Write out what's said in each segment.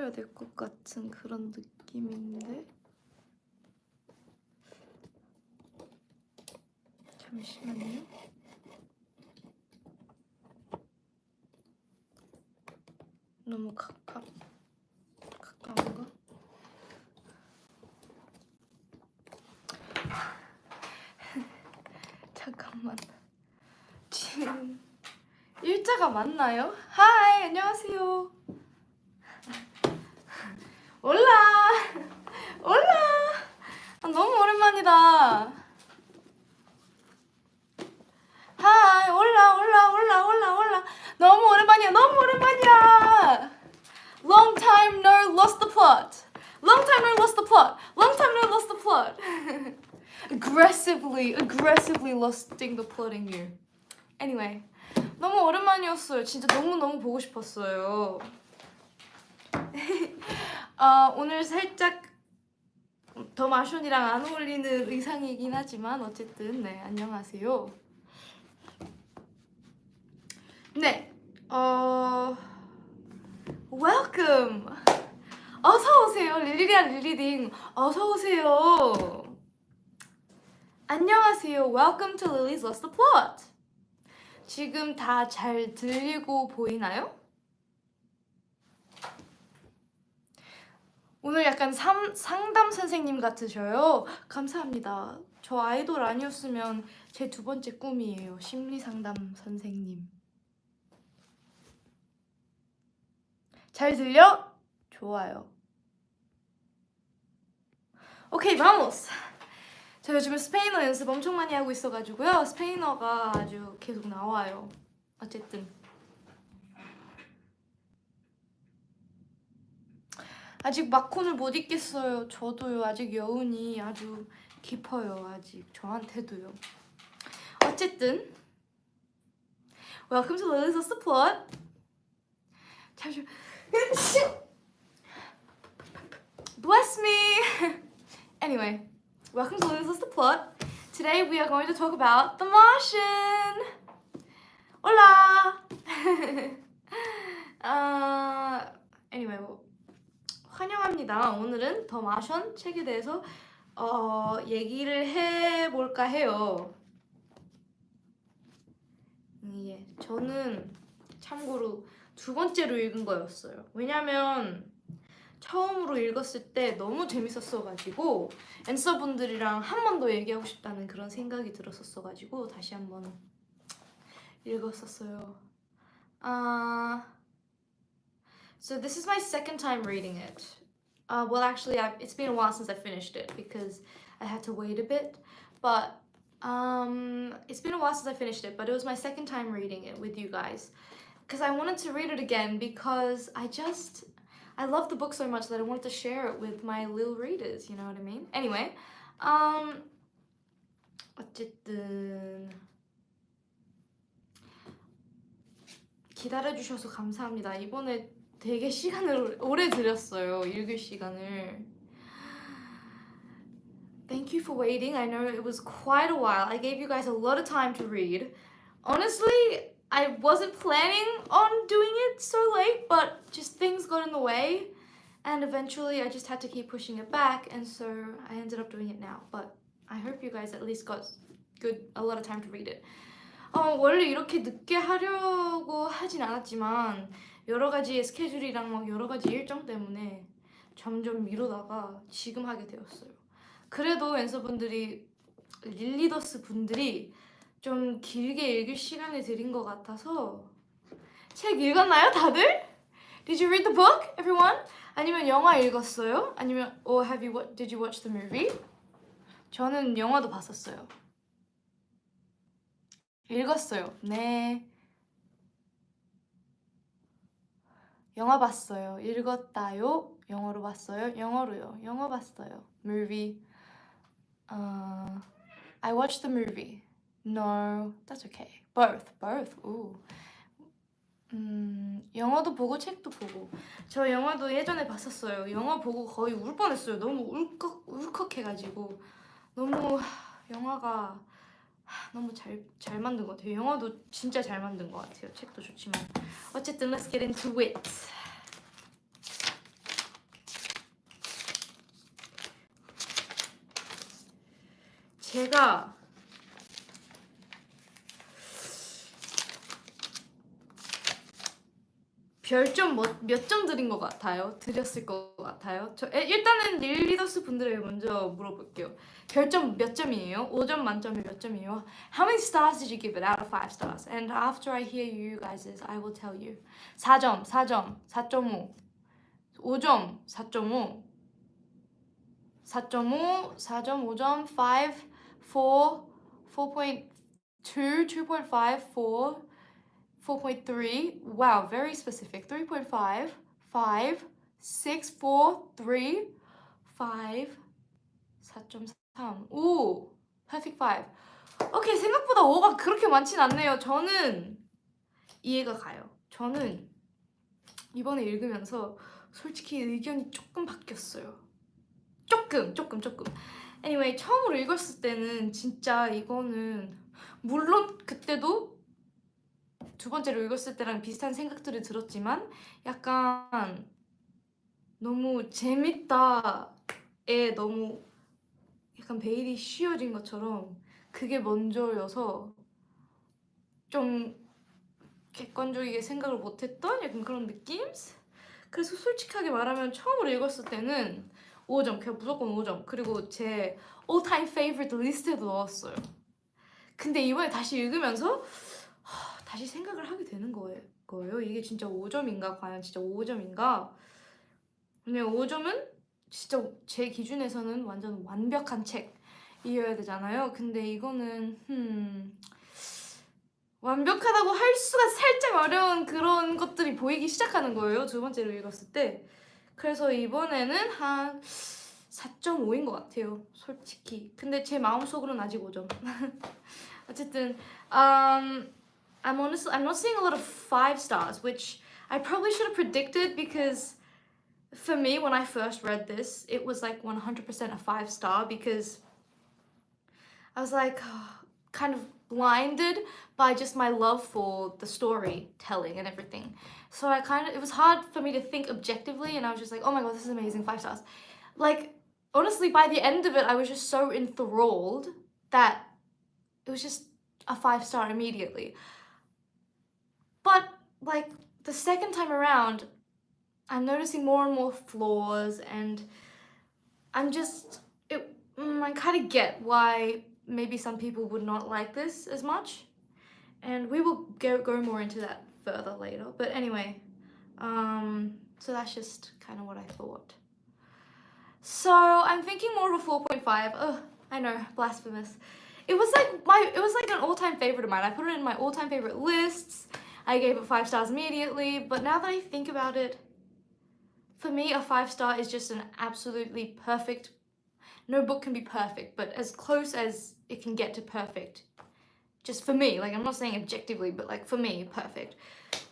해줘야 될 것 같은 그런 느낌인데 잠시만요. 너무 가까운가? 잠깐만. 지금 일자가 맞나요? 하이, 안녕하세요. 올라! 올라! 아, 너무 오랜만이다. 하이, 올라. 너무 오랜만이야. Long time no lost the plot. aggressively losting the plotting you. Anyway, 너무 오랜만이었어요. 진짜 너무 보고 싶었어요. 오늘 살짝 더 마션이랑 안 어울리는 의상이긴 하지만 어쨌든 네, 안녕하세요. 네, welcome. 어서 오세요. 릴리리야 릴리딩. 어서 오세요. 안녕하세요. Welcome to Lily's Lost the Plot. 지금 다 잘 들리고 보이나요? 오늘 약간 상담 선생님 같으셔요. 감사합니다. 저 아이돌 아니었으면 제 두 번째 꿈이에요. 심리 상담 선생님. 잘 들려? 좋아요. 오케이, vamos. 저 요즘에 스페인어 연습 엄청 많이 하고 있어가지고요. 스페인어가 아주 계속 나와요. 어쨌든 아직 마콘을 못 읽겠어요. 저도요. 아직 여운이 아주 깊어요. 아직 저한테도요. 어쨌든 Welcome to Lily's Lost the Plot. 잠시만. Bless me. Anyway, welcome to Lily's Lost the Plot. Today we are going to talk about The Martian. Hola. Anyway, 환영합니다. 오늘은 더 마션 책에 대해서 얘기를 해볼까 해요. 예, 저는 참고로 두 번째로 읽은 거였어요. 왜냐면 처음으로 읽었을 때 너무 재밌었어가지고 앤서분들이랑 한 번 더 얘기하고 싶다는 그런 생각이 들었었어가지고 다시 한번 읽었었어요. So this is my second time reading it. Well, actually, it's been a while since I finished it because I had to wait a bit. But it's been a while since I finished it, but it was my second time reading it with you guys because I wanted to read it again because I love the book so much that I wanted to share it with my little readers, you know what I mean? Anyway, 어쨌든 기다려주셔서 감사합니다. 이번에 되게 시간을 오래 들였어요. 읽을 시간을. Thank you for waiting. I know it was quite a while. I gave you guys a lot of time to read. Honestly, I wasn't planning on doing it so late, but just things got in the way. And eventually I just had to keep pushing it back, and so I ended up doing it now. But I hope you guys at least got a lot of time to read it. 원래 이렇게 늦게 하려고 하진 않았지만 여러 가지 스케줄이랑 막 여러 가지 일정 때문에 점점 미루다가 지금 하게 되었어요. 그래도 앤서분들이 릴리더스 분들이 좀 길게 읽을 시간을 드린 것 같아서. 책 읽었나요, 다들? Did you read the book, everyone? 아니면 영화 읽었어요? 아니면 did you watch the movie? 저는 영화도 봤었어요. 읽었어요. 네. 영화 봤어요. 읽었다요. 영어로 봤어요. 영어로요. 영어 봤어요. Movie. I watched the movie. No, that's okay. Both. Ooh. 영화도 보고 책도 보고. 저 영화도 예전에 봤었어요. 영화 보고 거의 울 뻔했어요. 너무 울컥해가지고. 너무 영화가 너무 잘 만든 것 같아요. 영화도 진짜 잘 만든 것 같아요. 책도 좋지만. 어쨌든 let's get into it. 제가 별점 몇 점 드린 것 같아요? 드렸을 것 같아요? 일단은 릴리더스 분들에게 먼저 물어볼게요. 별점 몇 점이에요? 5점 만점에 몇 점이에요? How many stars did you give it out of 5 stars? And after I hear you guys, I will tell you. 4점, 4점, 4.5. 5점, 4.5. 4.5, 4.5점, 5, 4, 4.2, 2.5, 4, 4.3. Wow, very specific. 3.5, 5, 6, 4, 3, 5, 4.3. 오, perfect 5. 오케이, 생각보다 5가 그렇게 많진 않네요. 저는 이해가 가요. 저는 이번에 읽으면서 솔직히 의견이 조금 바뀌었어요. 조금. Anyway, 처음으로 읽었을 때는 진짜 이거는 물론 그때도 두 번째로 읽었을 때랑 비슷한 생각들이 들었지만 약간 너무 재밌다에 너무 약간 베일이 씌워진 것처럼 그게 먼저여서 좀 객관적이게 생각을 못했던 약간 그런 느낌? 그래서 솔직하게 말하면 처음으로 읽었을 때는 5점, 그냥 무조건 5점. 그리고 제 all-time favorite 리스트에도 넣었어요. 근데 이번에 다시 읽으면서 다시 생각을 하게 되는 거예요. 이게 진짜 5점인가? 과연 진짜 5점인가? 근데 5점은 진짜 제 기준에서는 완전 완벽한 책이어야 되잖아요. 근데 이거는 완벽하다고 할 수가 살짝 어려운 그런 것들이 보이기 시작하는 거예요. 두 번째로 읽었을 때. 그래서 이번에는 한 4.5인 것 같아요. 솔직히. 근데 제 마음속으로는 아직 5점. 어쨌든 I'm not seeing a lot of 5 stars, which I probably should have predicted because for me, when I first read this, it was like 100% a 5 star because I was like kind of blinded by just my love for the storytelling and everything. So it was hard for me to think objectively, and I was just like, oh my god, this is amazing, 5 stars. Like, honestly, by the end of it, I was just so enthralled that it was just a 5 star immediately. But like the second time around, I'm noticing more and more flaws, and I kind of get why maybe some people would not like this as much, and we will go more into that further later. But anyway, so that's just kind of what I thought. So I'm thinking more of a 4.5. Ugh, I know, blasphemous. It was like an all-time favorite of mine. I put it in my all-time favorite lists. I gave it 5 stars immediately, but now that I think about it, for me, a 5 star is just an absolutely perfect. No book can be perfect, but as close as it can get to perfect. Just for me, like I'm not saying objectively, but like for me, perfect.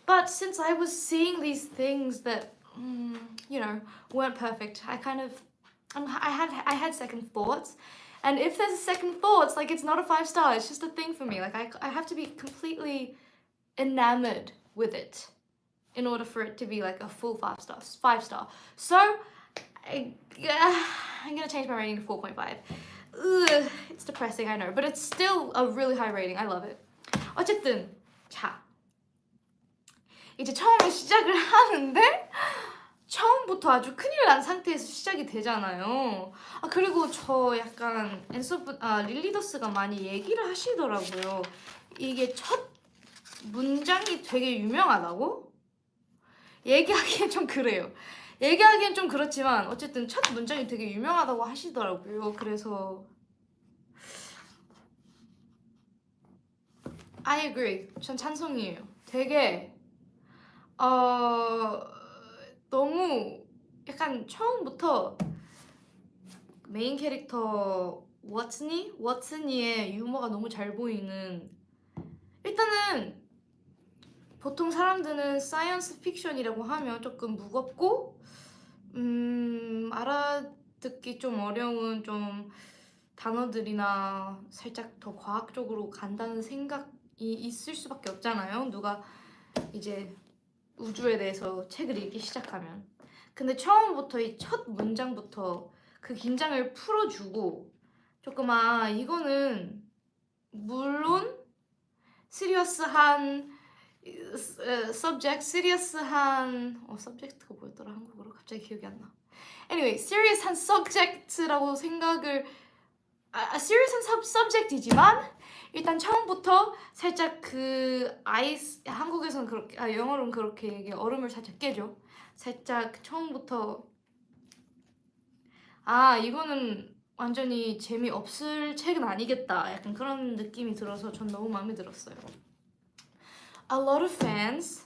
But since I was seeing these things that, weren't perfect, I had second thoughts. And if there's a second thoughts, like it's not a 5 star, it's just a thing for me. Like I have to be completely enamored with it in order for it to be like a full 5 stars. 5 star. So I'm gonna change my rating to 4.5. Ugh, it's depressing, I know, but it's still a really high rating. I love it. 어쨌든 자, 이제 처음에 시작을 하는데 처음부터 아주 큰일 난 상태에서 시작이 되잖아요. 그리고 저 약간 릴리더스가 많이 얘기를 하시더라고요. 이게 첫 문장이 되게 유명하다고? 얘기하기엔 좀 그래요. 얘기하기엔 좀 그렇지만 어쨌든 첫 문장이 되게 유명하다고 하시더라고요. 그래서 I agree. 전 찬성이에요. 되게 너무 약간 처음부터 메인 캐릭터 워츠니의 유머가 너무 잘 보이는. 일단은 보통 사람들은 사이언스 픽션이라고 하면 조금 무겁고 알아듣기 좀 어려운 좀 단어들이나 살짝 더 과학적으로 간다는 생각이 있을 수밖에 없잖아요. 누가 이제 우주에 대해서 책을 읽기 시작하면. 근데 처음부터 이 첫 문장부터 그 긴장을 풀어주고 조금 이거는 물론 시리어스한 subject, 시리어스한 subject가 뭐였더라 한국어로 갑자기 기억이 안 나. Anyway, serious한 subject라고 생각을 serious한 subject이지만 일단 처음부터 살짝 그 아이스 한국에서는 그렇게 영어로는 그렇게 얘기해 얼음을 살짝 깨죠. 살짝 처음부터 이거는 완전히 재미없을 책은 아니겠다 약간 그런 느낌이 들어서 전 너무 마음에 들었어요. A lot of fans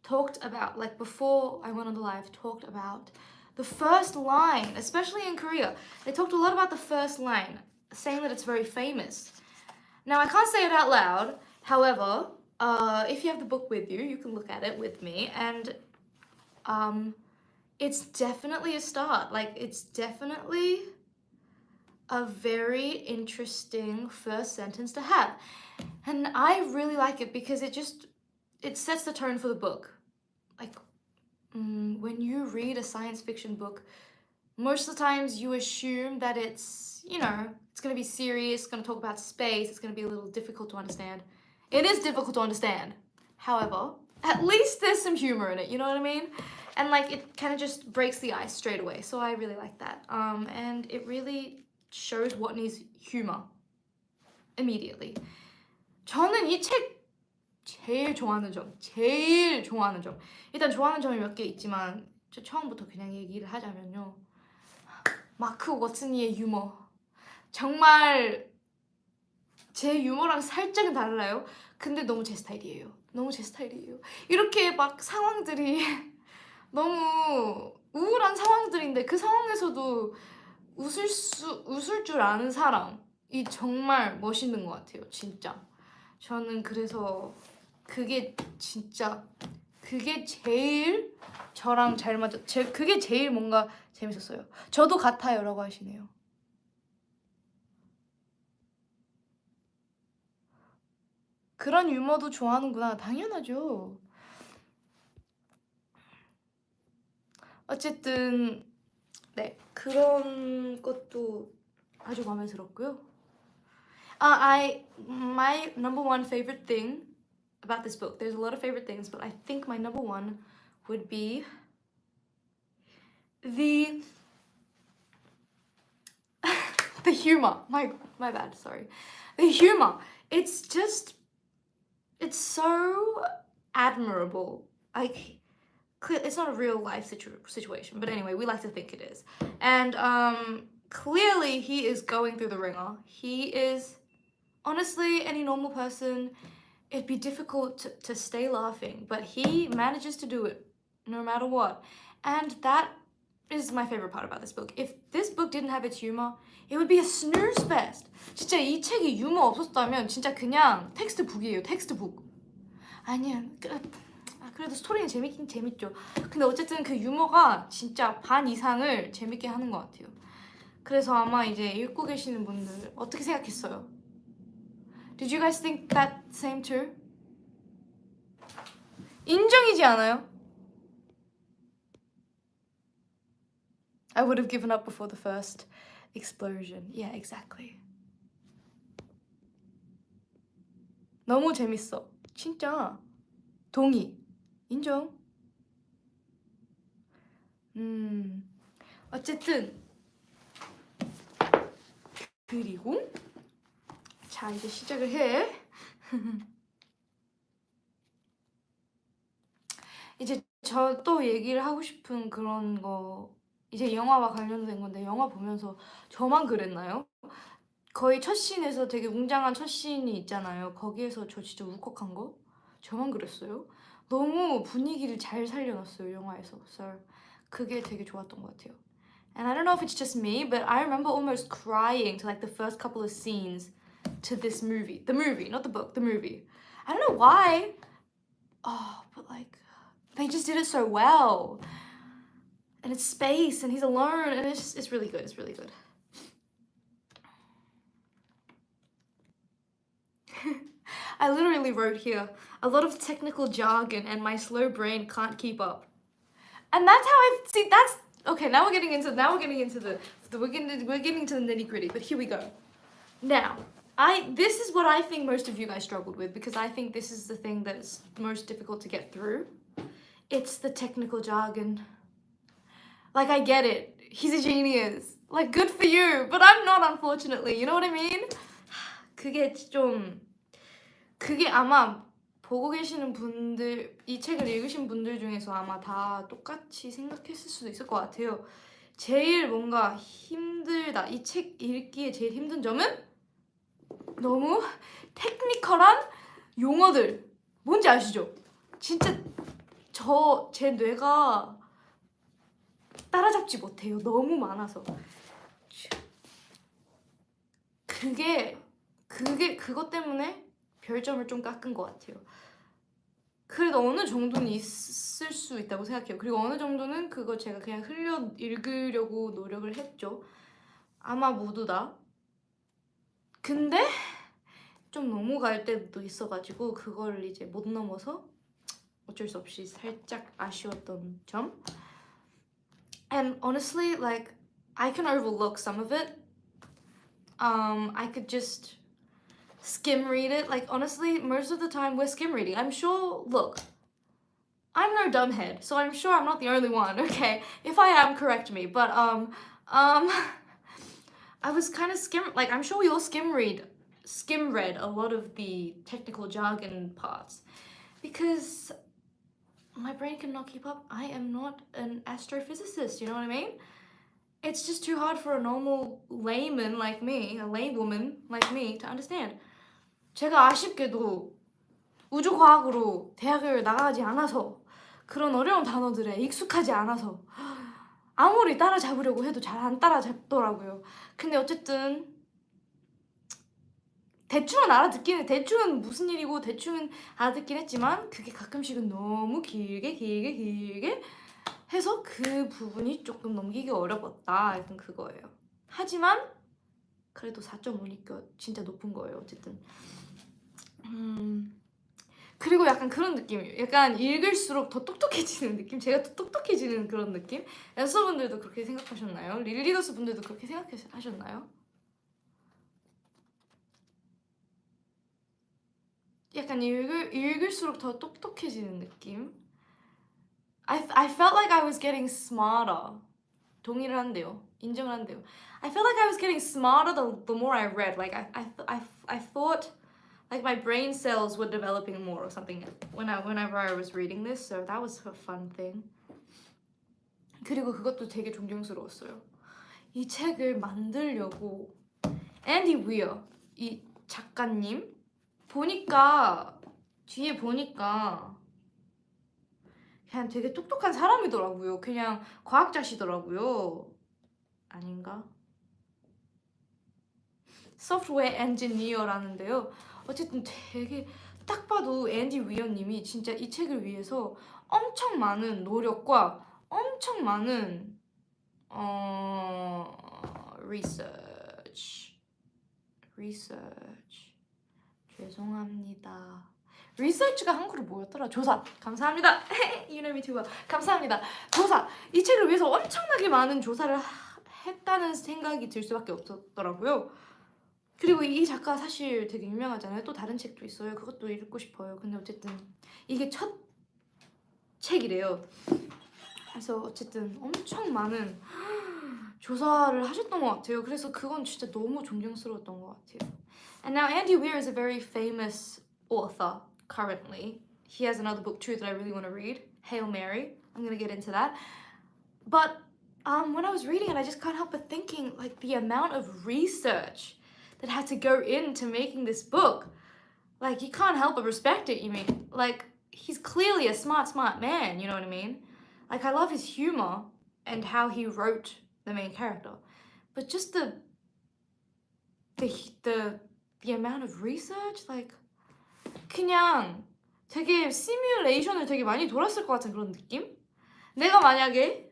talked about, like before I went on the live, talked about the first line, especially in Korea. They talked a lot about the first line, saying that it's very famous. Now I can't say it out loud, however, if you have the book with you, you can look at it with me, and it's definitely a start. Like, it's definitely a very interesting first sentence to have. And I really like it because it sets the tone for the book. Like, when you read a science fiction book, most of the times you assume that it's, it's gonna be serious, it's gonna talk about space, it's gonna be a little difficult to understand. It is difficult to understand. However, at least there's some humor in it, you know what I mean? And like, it kind of just breaks the ice straight away. So I really like that. And it really shows what needs humor immediately. 저는 이 책 제일 좋아하는 점 일단 좋아하는 점이 몇 개 있지만 저 처음부터 그냥 얘기를 하자면요, 마크 워츠니의 유머 정말 제 유머랑 살짝은 달라요. 근데 너무 제 스타일이에요. 이렇게 막 상황들이 너무 우울한 상황들인데 그 상황에서도 웃을 줄 아는 사람이 정말 멋있는 것 같아요. 진짜 저는 그래서 그게 제일 저랑 잘 맞아. 그게 제일 뭔가 재밌었어요. 저도 같아요 라고 하시네요. 그런 유머도 좋아하는구나. 당연하죠. 어쨌든 네, 그런 것도 아주 마음에 들었고요. My number one favorite thing about this book, there's a lot of favorite things, but I think my number one would be the humor. My bad, sorry. The humor. It's so admirable. Like, it's not a real life situation, but anyway, we like to think it is. And clearly he is going through the ringer. He is, honestly, any normal person, it'd be difficult to stay laughing, but he manages to do it no matter what. And that is my favorite part about this book. If this book didn't have its humor, it would be a snooze fest. 진짜 이 책이 유머 없었다면 진짜 그냥 텍스트북이에요. 텍스트북. 아니야, 그래도 스토리는 재밌긴 재밌죠. 근데 어쨌든 그 유머가 진짜 반 이상을 재밌게 하는 것 같아요. 그래서 아마 이제 읽고 계시는 분들 어떻게 생각했어요? Did you guys think that same too? 인정이지 않아요? I would have given up before the first explosion. Yeah, exactly. 너무 재밌어. 진짜. 동의. 인정. 어쨌든 그리고 자, 이제 시작을 해. 이제 저 또 얘기를 하고 싶은 그런 거, 이제 영화와 관련된 건데, 영화 보면서 저만 그랬나요? 거의 첫 씬에서 되게 웅장한 첫 씬이 있잖아요. 거기에서 저 진짜 울컥한 거? 저만 그랬어요? 너무 분위기를 잘 살려놨어요, 영화에서. So, 그게 되게 좋았던 것 같아요. And I don't know if it's just me, but I remember almost crying to like the first couple of scenes to this movie. The movie, not the book, the movie. I don't know why. Oh, but like, they just did it so well. And it's space, and he's alone, and it's really good, it's really good. I literally wrote here, a lot of technical jargon and my slow brain can't keep up. And that's how Okay, now we're getting into we're getting to the nitty-gritty, but here we go. Now, this is what I think most of you guys struggled with, because I think this is the thing that is most difficult to get through. It's the technical jargon. Like, I get it. He's a genius. Like, good for you. But I'm not, unfortunately. You know what I mean? 그게 아마 보고 계시는 분들, 이 책을 읽으신 분들 중에서 아마 다 똑같이 생각했을 수도 있을 것 같아요. 제일 뭔가 힘들다, 이 책 읽기에 제일 힘든 점은 너무 테크니컬한 용어들. 뭔지 아시죠? 진짜 제 뇌가 따라잡지 못해요. 너무 많아서. 그것 때문에 별점을 좀 깎은 것 같아요. 그래도 어느 정도는 있을 수 있다고 생각해요. 그리고 어느 정도는 그거 제가 그냥 흘려 읽으려고 노력을 했죠. 아마 모두 다. 근데 좀 넘어갈 때도 있어가지고 그걸 이제 못 넘어서 어쩔 수 없이 살짝 아쉬웠던 점. And honestly, like, I can overlook some of it. I could just skim read it. Like, honestly, most of the time we're skim reading. I'm sure, look, I'm no dumbhead, so I'm sure I'm not the only one, okay? If I am, correct me. But I was kind of like, I'm sure we all skim read a lot of the technical jargon parts, because my brain cannot keep up. I am not an astrophysicist, you know what I mean? It's just too hard for a normal layman like me, a laywoman like me, to understand. 제가 아쉽게도 우주과학으로 대학을 나가지 않아서 그런 어려운 단어들에 익숙하지 않아서 아무리 따라잡으려고 해도 잘 안 따라잡더라고요. 근데 어쨌든 대충은 무슨 일이고 대충은 알아듣긴 했지만 그게 가끔씩은 너무 길게 해서 그 부분이 조금 넘기기 어려웠다. 약간 그거예요. 하지만 그래도 4.5니까 진짜 높은 거예요. 어쨌든 그리고 약간 그런 느낌이에요. 약간 읽을수록 더 똑똑해지는 느낌? 제가 더 똑똑해지는 그런 느낌? 연서분들도 그렇게 생각하셨나요? 릴리더스 분들도 그렇게 생각하셨나요? 약간 읽을수록 더 똑똑해지는 느낌? I felt like I was getting smarter. 동의를 한대요. 인정을 한대요. I felt like I was getting smarter the more I read. Like I thought like my brain cells were developing more or something whenever I was reading this. So that was a fun thing. 그리고 그것도 되게 존경스러웠어요. 이 책을 만들려고 앤디 위어, 이 작가님 뒤에 보니까 그냥 되게 똑똑한 사람이더라고요. 그냥 과학자시더라고요. 아닌가? 소프트웨어 엔지니어라는데요. 어쨌든 되게 딱 봐도 앤디 위어님이 진짜 이 책을 위해서 엄청 많은 노력과 엄청 많은 research 죄송합니다. 리서치가 한국어로 뭐였더라? 조사. 감사합니다. You know me too well. 감사합니다. 조사. 이 책을 위해서 엄청나게 많은 조사를 했다는 생각이 들 수밖에 없었더라고요. 그리고 이 작가 사실 되게 유명하잖아요. 또 다른 책도 있어요. 그것도 읽고 싶어요. 근데 어쨌든 이게 첫 책이래요. 그래서 어쨌든 엄청 많은 조사를 하셨던 것 같아요. 그래서 그건 진짜 너무 존경스러웠던 것 같아요. And now Andy Weir is a very famous author currently. He has another book too that I really want to read, Hail Mary. I'm going to get into that. But when I was reading it, I just can't help but thinking like the amount of research that had to go into making this book. Like, you can't help but respect it, you mean? Like, he's clearly a smart man, you know what I mean? Like, I love his humor and how he wrote the main character. But just the amount of research, like, 그냥 되게 시뮬레이션을 되게 많이 돌았을 것 같은 그런 느낌? 내가 만약에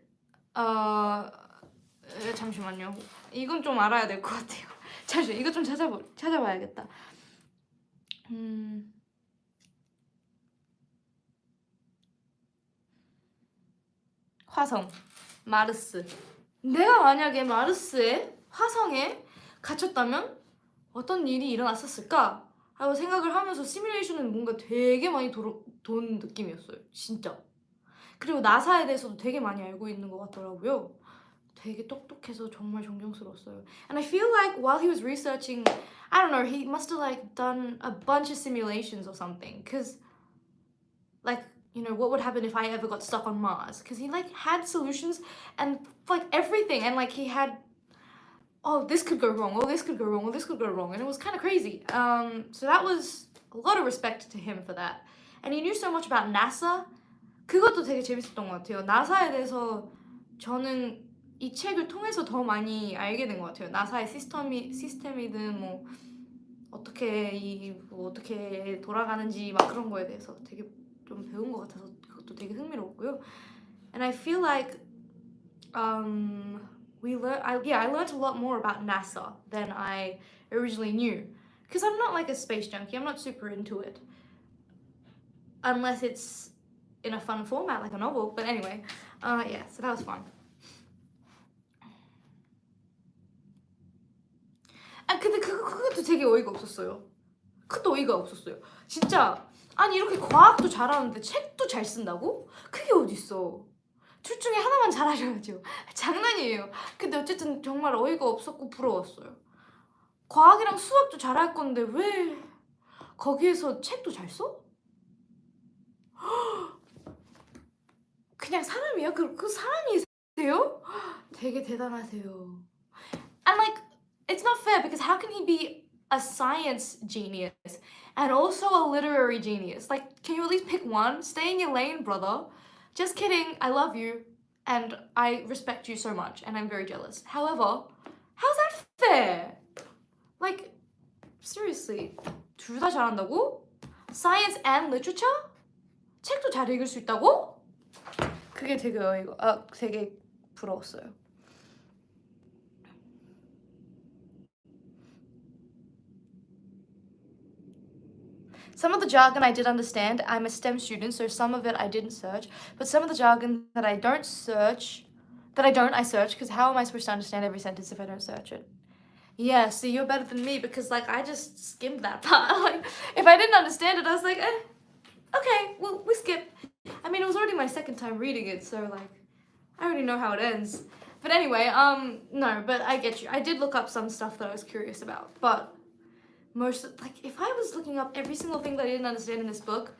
잠시만요. 이건 좀 알아야 될 것 같아요. 잠시만, 이거 좀 찾아봐야겠다. 화성. 마르스. 내가 만약에 마르스의 화성에 갇혔다면 어떤 일이 일어났었을까? 하고 생각을 하면서 시뮬레이션은 뭔가 되게 많이 돈 느낌이었어요. 진짜. 그리고 나사에 대해서도 되게 많이 알고 있는 것 같더라고요. 되게 똑똑해서 정말 존경스러웠어요. And I feel like while he was researching, I don't know, he must have like done a bunch of simulations or something. Cause like, you know, what would happen if I ever got stuck on Mars? Cause he like had solutions and like everything. And like he had, oh, this could go wrong, oh, this could go wrong, oh, this could go wrong. And it was kind of crazy. So that was a lot of respect to him for that. And he knew so much about NASA. 그것도 되게 재밌었던 것 같아요. 나사에 대해서 저는 이 책을 통해서 더 많이 알게 된 것 같아요. 나사의 시스템이든 뭐 어떻게 뭐 어떻게 돌아가는지 막 그런 거에 대해서 되게 좀 배운 것 같아서 그것도 되게 흥미로웠고요. And I feel like I learned a lot more about NASA than I originally knew. Because I'm not like a space junkie. I'm not super into it. Unless it's in a fun format like a novel. But anyway, yeah, so that was fun. 아 근데 그것도 되게 어이가 없었어요. 그것도 어이가 없었어요. 진짜 아니 이렇게 과학도 잘하는데 책도 잘 쓴다고? 그게 어딨어. 둘 중에 하나만 잘하셔야죠. 장난이에요. 근데 어쨌든 정말 어이가 없었고 부러웠어요. 과학이랑 수학도 잘할 건데 왜 거기에서 책도 잘 써? 그냥 사람이야? 그 사람이세요? 되게 대단하세요. And like, it's not fair because how can he be a science genius and also a literary genius? Like, can you at least pick one? Stay in your lane, brother. Just kidding, I love you and I respect you so much and I'm very jealous. However, how's that fair? Like, seriously, 둘 다 잘한다고? Science and literature? 책도 잘 읽을 수 있다고? 그게 되게 부러웠어요. Some of the jargon I did understand. I'm a STEM student, so some of it I didn't search. But some of the jargon that I search, I search, because how am I supposed to understand every sentence if I don't search it? Yeah, see, you're better than me because, like, I just skimmed that part. Like, if I didn't understand it, I was like, okay, well, we skip. I mean, it was already my second time reading it, so, like, I already know how it ends. But anyway, no, but I get you. I did look up some stuff that I was curious about, but if I was looking up every single thing that I didn't understand in this book,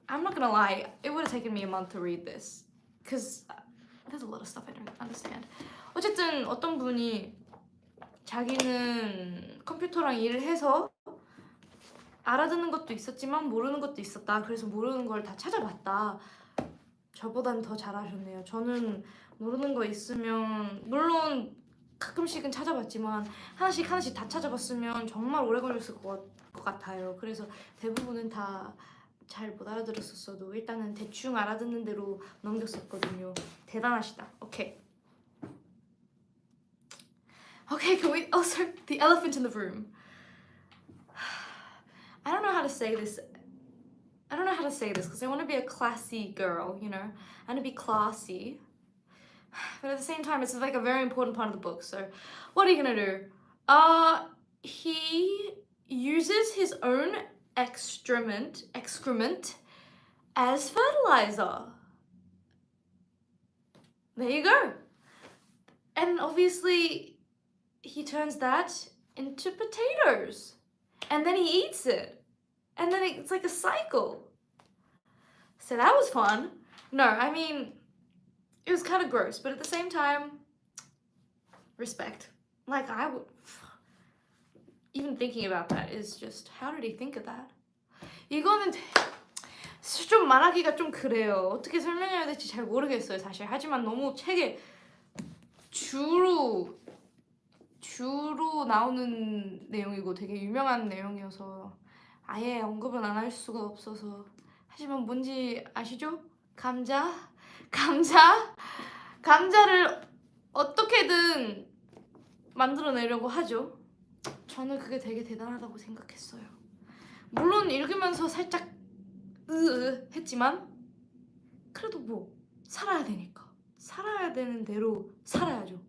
I'm not gonna lie, it would have taken me a month to read this. Because there's a lot of stuff I don't understand. 어쨌든 어떤 분이 자기는 컴퓨터랑 일을 해서 알아듣는 것도 있었지만 모르는 것도 있었다. 그래서 모르는 걸 다 찾아봤다. 저보단 더 잘하셨네요. 저는 모르는 거 있으면 물론 가끔씩은 찾아봤지만 하나씩 다 찾아봤으면 정말 오래 걸렸을 것 같아요. 그래서 대부분은 다 잘 못 알아들었었어도 일단은 대충 알아듣는 대로 넘겼었거든요. 대단하시다. 오케이. Okay, can we also the elephant in the room. I don't know how to say this because I want to be a classy girl, you know. I want to be classy. But at the same time, it's like a very important part of the book. So, what are you gonna do? He uses his own excrement as fertilizer. There you go. And obviously, he turns that into potatoes. And then he eats it. And then it's like a cycle. So that was fun. No, I mean, it was kind of gross, but at the same time, respect. Like, I would... Even thinking about that is just, how did he think of that? 이거는 좀 말하기가 좀 그래요. 어떻게 설명해야 될지 잘 모르겠어요, 사실. 하지만 너무 책에 주로 나오는 내용이고 되게 유명한 내용이어서 아예 언급은 안 할 수가 없어서. 하지만 뭔지 아시죠? 감자를 어떻게든 만들어내려고 하죠. 저는 그게 되게 대단하다고 생각했어요. 물론 읽으면서 살짝 했지만 그래도 뭐 살아야 되니까 살아야 되는 대로 살아야죠.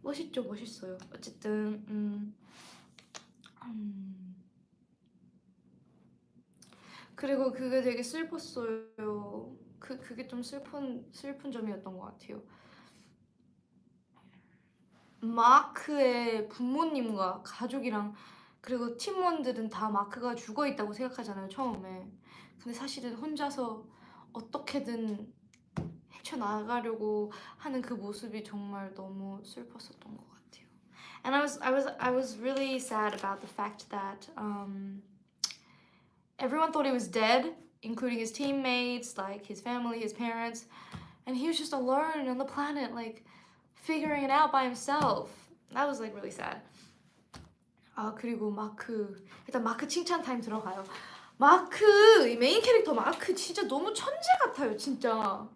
멋있죠, 멋있어요. 어쨌든 그리고 그게 되게 슬펐어요. 그게 좀 슬픈 점이었던 것 같아요. 마크의 부모님과 가족이랑 그리고 팀원들은 다 마크가 죽어있다고 생각하잖아요, 처음에. 근데 사실은 혼자서 어떻게든 헤쳐나가려고 하는 그 모습이 정말 너무 슬펐었던 것 같아요. And I was really sad about the fact that everyone thought he was dead, including his teammates, like his family, his parents, and he was just alone on the planet, like figuring it out by himself. That was like really sad. 아 그리고 마크 일단 마크 칭찬 타임 들어가요. 마크 이 메인 캐릭터 마크 진짜 너무 천재 같아요 진짜.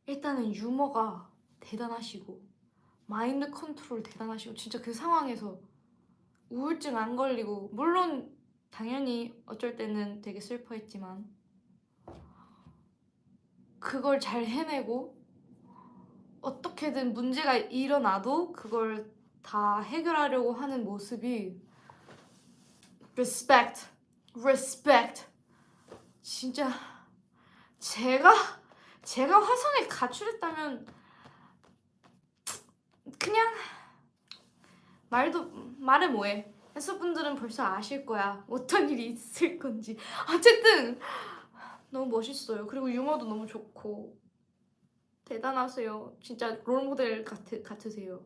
일단은 유머가 대단하시고 마인드 컨트롤 대단하시고 진짜 그 상황에서 우울증 안 걸리고 물론 당연히 어쩔 때는 되게 슬퍼했지만 그걸 잘 해내고 어떻게든 문제가 일어나도 그걸 다 해결하려고 하는 모습이 respect 진짜 제가 화성에 가출했다면 그냥 말해 뭐해. 헬스분들은 벌써 아실 거야 어떤 일이 있을 건지. 어쨌든 너무 멋있어요. 그리고 유머도 너무 좋고 대단하세요. 진짜 롤모델 같으세요.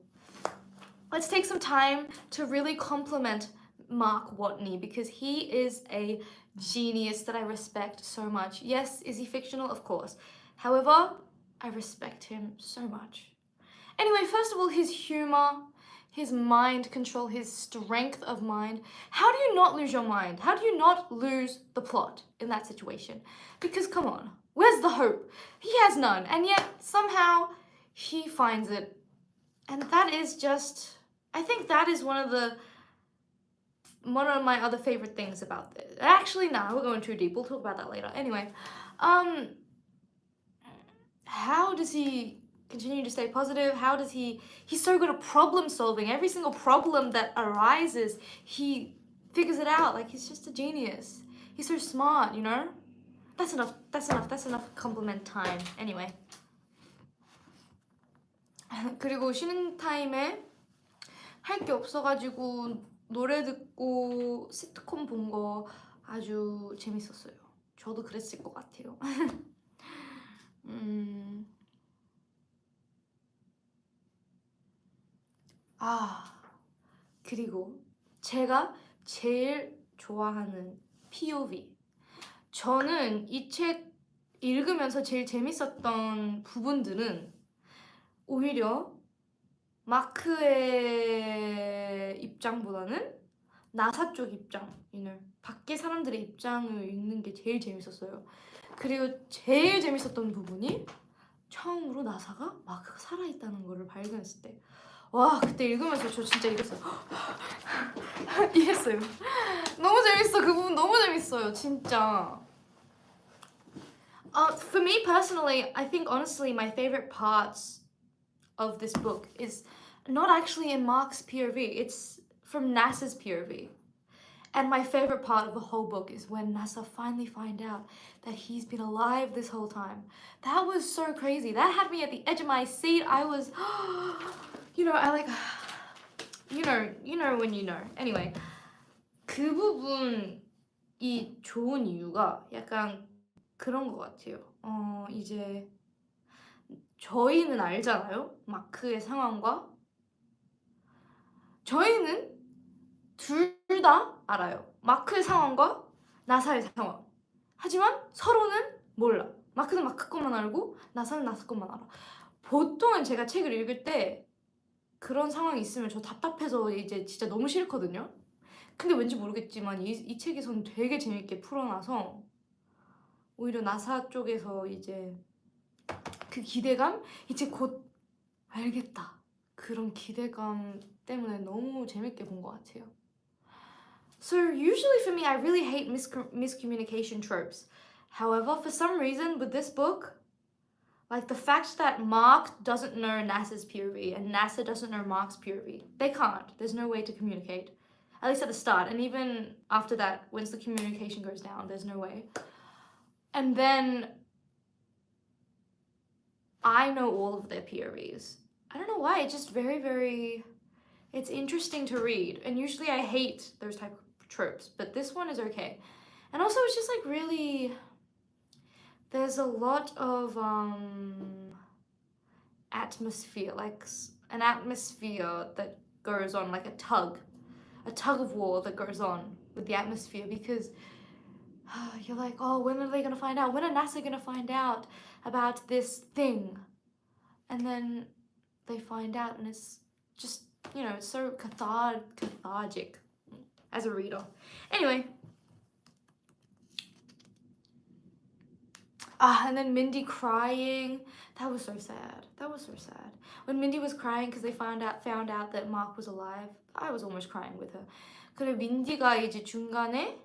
Let's take some time to really compliment Mark Watney because he is a genius that I respect so much. Yes, is he fictional? Of course. However, I respect him so much. Anyway, first of all, his humor, his mind control, his strength of mind. How do you not lose your mind? How do you not lose the plot in that situation? Because come on, where's the hope? He has none, and yet somehow he finds it. And that is just, I think that is one of my other favorite things about this. Actually, no, we're going too deep. We'll talk about that later. Anyway, how does he continue to stay positive? How does he's so good at problem solving. Every single problem that arises, he figures it out. Like, he's just a genius. He's so smart, you know? That's enough compliment time. Anyway. 그리고 쉬는 타임에 할 게 없어가지고 노래 듣고 시트콤 본 거 아주 재밌었어요. 저도 그랬을 것 같아요. 그리고 제가 제일 좋아하는 POV. 저는 이 책 읽으면서 제일 재밌었던 부분들은 오히려 마크의 입장보다는 나사 쪽 입장을 밖에 사람들의 입장을 읽는 게 제일 재밌었어요. 그리고 제일 재밌었던 부분이 처음으로 나사가 마크가 살아있다는 거를 발견했을 때 와 그때 읽으면서 저 진짜 이랬어요. 이랬어요. 너무 재밌어. 그 부분 너무 재밌어요. 진짜. For me personally, I think honestly my favorite parts of this book is not actually in Mark's POV. It's from NASA's POV. And my favorite part of the whole book is when NASA finally find out that he's been alive this whole time. That was so crazy. That had me at the edge of my seat. I was, I like, you know when you know. Anyway, 그 부분이 좋은 이유가 약간 그런 것 같아요. 이제 저희는 알잖아요. 마크의 상황과 저희는 둘 다 알아요. 마크의 상황과 나사의 상황. 하지만 서로는 몰라. 마크는 마크 것만 알고 나사는 나사 것만 알아. 보통은 제가 책을 읽을 때 그런 상황이 있으면 저 답답해서 이제 진짜 너무 싫거든요. 근데 왠지 모르겠지만 이 책에서는 되게 재밌게 풀어놔서 오히려 나사 쪽에서 이제 그 기대감? 이제 곧 알겠다. 그런 기대감 때문에 너무 재밌게 본 것 같아요. So usually for me, I really hate miscommunication tropes. However, for some reason with this book, like the fact that Mark doesn't know NASA's POV and NASA doesn't know Mark's POV. They can't. There's no way to communicate. At least at the start. And even after that, once the communication goes down, there's no way. And then I know all of their POVs. I don't know why. It's just very... It's interesting to read. And usually I hate those type of tropes. But this one is okay. And also it's just like really... There's a lot of atmosphere, like an atmosphere that goes on, like a tug of war that goes on with the atmosphere, because you're like, oh, when are they gonna find out? When are NASA gonna find out about this thing? And then they find out, and it's just, you know, it's so cathartic as a reader. Anyway. And then Mindy crying. That was so sad. That was so sad. When Mindy was crying because they found out that Mark was alive, I was almost crying with her. 그리고 민디가 이제 중간에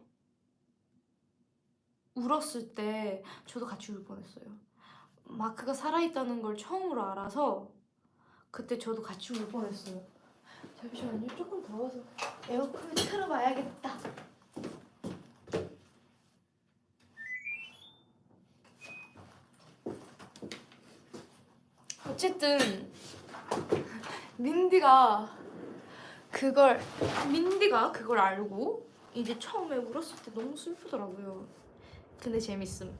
울었을 때 저도 같이 울 뻔했어요. 마크가 살아있다는 걸 처음으로 알아서 그때 저도 같이 울 뻔했어요. 잠시만요. 조금 더워서 에어컨을 틀어봐야겠다. 어쨌든 민디가 그걸 알고 이제 처음에 울었을 때 너무 슬프더라고요. 근데 재밌음.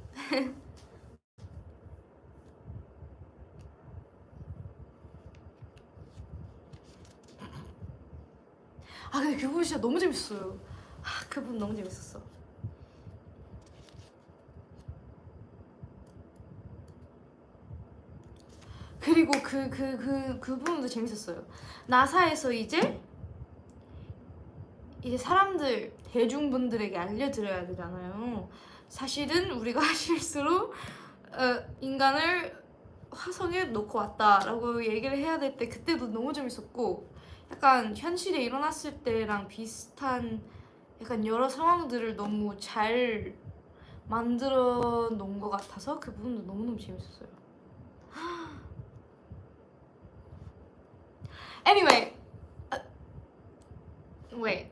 근데 그분 진짜 너무 재밌었어요. 그분 너무 재밌었어. 그리고 그분도 재밌었어요. 나사에서 이제 사람들, 대중분들에게 알려드려야 되잖아요. 사실은 우리가 실수로 인간을 화성에 놓고 왔다라고 얘기를 해야 될 때 그때도 너무 재밌었고, 약간 현실에 일어났을 때랑 비슷한 약간 여러 상황들을 너무 잘 만들어 놓은 것 같아서 그 부분도 너무너무 재밌었어요. Anyway, wait.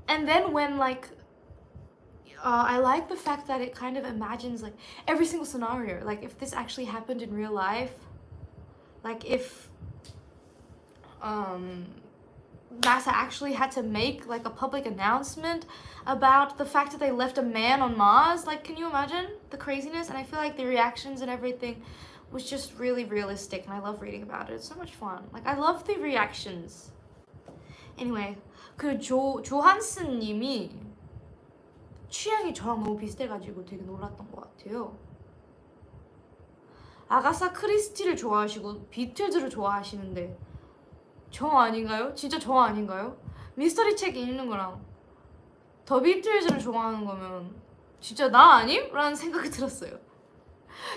And then when like, I like the fact that it kind of imagines like every single scenario. Like if this actually happened in real life, like if NASA actually had to make like a public announcement about the fact that they left a man on Mars. Like, can you imagine the craziness? And I feel like the reactions and everything was just really realistic, and I love reading about it. It's so much fun. Like, I love the reactions. Anyway, 그 조한슨 님이 취향이 저랑 너무 비슷해가지고 되게 놀랐던 것 같아요. 아가사 크리스티를 좋아하시고 비틀즈를 좋아하시는데 저 아닌가요? 진짜 저 아닌가요? 미스터리 책 읽는 거랑 더 비틀즈를 좋아하는 거면 진짜 나 아님? 라는 생각이 들었어요.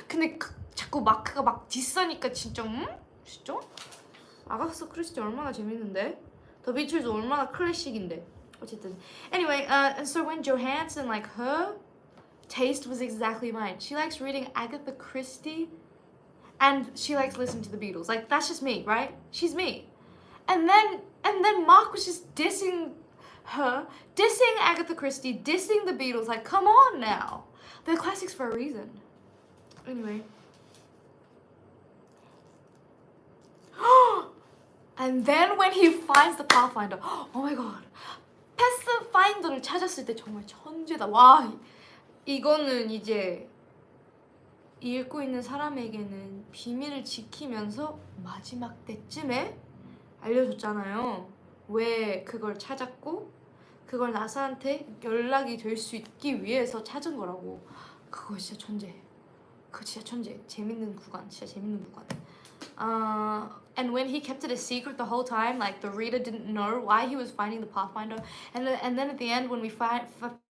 근데 자꾸 마크가 막 디스하니까 진짜 진짜? 아가사 크리스티 얼마나 재밌는데? 더 비틀즈 얼마나 클래식인데. 어쨌든 anyway, and so when Johansson, like her taste was exactly mine. She likes reading Agatha Christie and she likes listening to the Beatles. Like, that's just me, right? She's me. And then Mark was just dissing her, dissing Agatha Christie, dissing the Beatles. Like, come on now. They're classics for a reason. Anyway. And then when he finds the Pathfinder, oh my god. 패스파인더를 찾았을 때 정말 천재다. 와, 이거는 이제 읽고 있는 사람에게는 비밀을 지키면서 마지막 때쯤에 알려줬잖아요. 왜 그걸 찾았고 그걸 나사한테 연락이 될 수 있기 위해서 찾은 거라고. 그거 진짜 천재. 그거 진짜 천재. 재밌는 구간. 진짜 재밌는 구간. And when he kept it a secret the whole time, like the reader didn't know why he was finding the Pathfinder, and then at the end when we found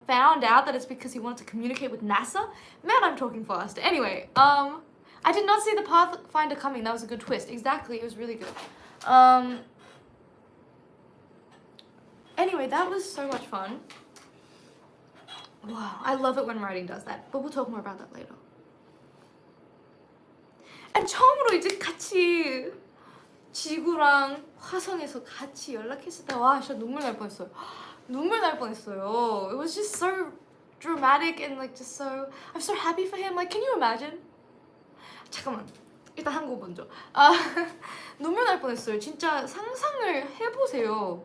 out that it's because he wanted to communicate with NASA. Man, I'm talking fast. Anyway, I did not see the Pathfinder coming. That was a good twist. Exactly, it was really good. Anyway, that was so much fun. Wow, I love it when writing does that. But we'll talk more about that later. And 처음으로 이제 같이 지구랑 화성에서 같이 연락했을 때 와 진짜 눈물 날 뻔했어요. 눈물 날 뻔했어요. It was just so dramatic and like just so I'm so happy for him. Like can you imagine? 잠깐만. 일단 한국 먼저. 눈물 날 뻔했어요. 진짜 상상을 해보세요.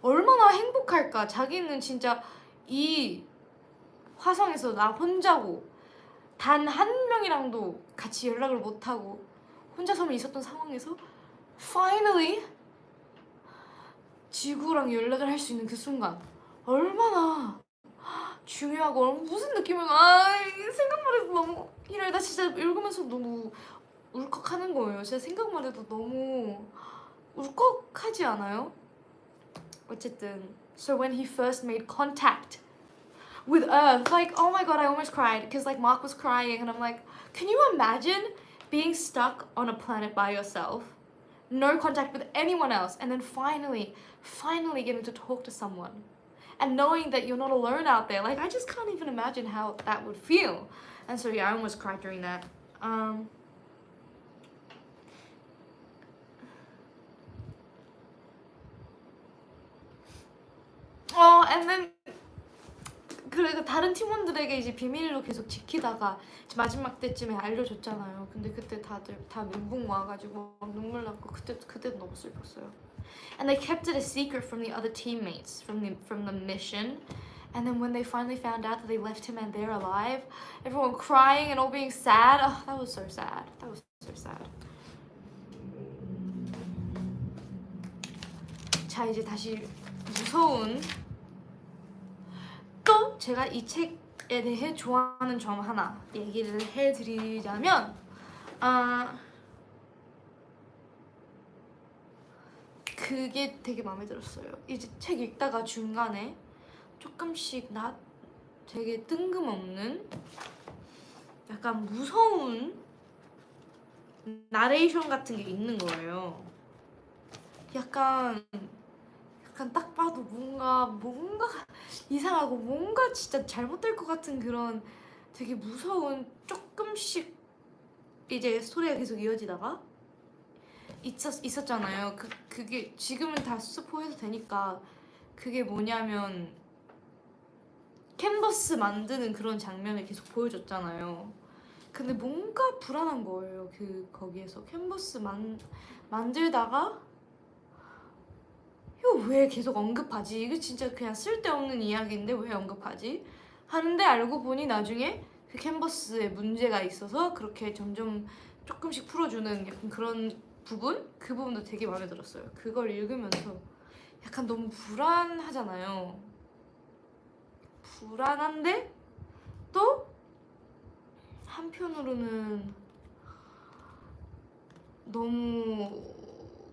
얼마나 행복할까. 자기는 진짜 이 화성에서 나 혼자고 단 한 명이랑도 같이 연락을 못하고 혼자서만 있었던 상황에서 finally 지구랑 연락을 할 수 있는 그 순간 얼마나 중요하고 무슨 느낌인가 생각만 해도 너무 나 진짜 읽으면서 너무 울컥하는 거예요. 진짜 생각만 해도 너무 울컥하지 않아요? 어쨌든 so when he first made contact with Earth, like oh my god, I almost cried because like Mark was crying and I'm like, can you imagine being stuck on a planet by yourself, no contact with anyone else, and then finally getting to talk to someone and knowing that you're not alone out there? Like I just can't even imagine how that would feel. And so yeah, I almost cried during that. And then 그리고 다른 팀원들에게 이제 비밀로 계속 지키다가 이제 마지막 때쯤에 알려줬잖아요. 근데 그때 다들 다 멘붕 와가지고 눈물 났고 그때도 너무 슬펐어요. And they kept it a secret from the other teammates from the mission. And then when they finally found out that they left him and they're alive, everyone crying and all being sad. Oh, that was so sad. That was so sad. 자 이제 다시 무서운 또 제가 이 책에 대해 좋아하는 점 하나 얘기를 해드리자면 그게 되게 마음에 들었어요. 이제 책 읽다가 중간에 조금씩 되게 뜬금없는 약간 무서운 나레이션 같은 게 있는 거예요. 약간 딱 봐도 뭔가 이상하고 뭔가 진짜 잘못될 것 같은 그런 되게 무서운 조금씩 이제 스토리가 계속 이어지다가 있었잖아요. 그게 지금은 다 스포해도 되니까 그게 뭐냐면 캔버스 만드는 그런 장면을 계속 보여줬잖아요. 근데 뭔가 불안한 거예요. 거기에서 캔버스 만들다가 이거 왜 계속 언급하지? 이거 진짜 그냥 쓸데없는 이야기인데 왜 언급하지? 하는데 알고 보니 나중에 그 캔버스에 문제가 있어서 그렇게 점점 조금씩 풀어주는 약간 그런 부분? 그 부분도 되게 마음에 들었어요. 그걸 읽으면서 약간 너무 불안하잖아요. 불안한데 또 한편으로는 너무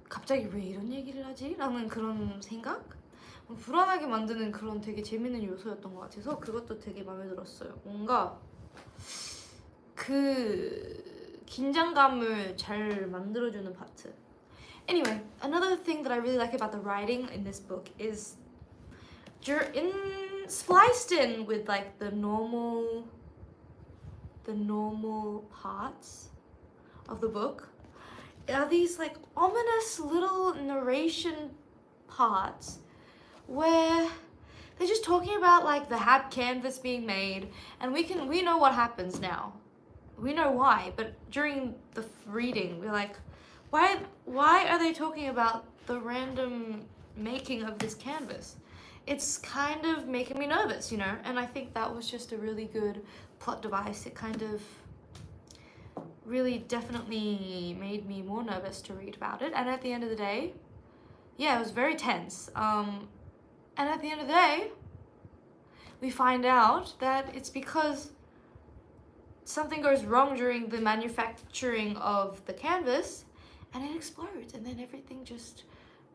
갑자기 왜 이런 얘기를 하지? 라는 그런 생각? 불안하게 만드는 그런 되게 재밌는 요소였던 것 같아서 그것도 되게 마음에 들었어요. 뭔가 그 긴장감을 잘 만들어주는 파트. Anyway, another thing that I really like about the writing in this book is spliced in with like the normal parts of the book are these like ominous little narration parts where they're just talking about like the hab canvas being made, and we know what happens now. We know why, but during the reading we're like, why are they talking about the random making of this canvas? It's kind of making me nervous, you know, and I think that was just a really good plot device. It kind of really definitely made me more nervous to read about it, and at the end of the day, yeah, it was very tense. And at the end of the day, we find out that it's because something goes wrong during the manufacturing of the canvas, and it explodes, and then everything just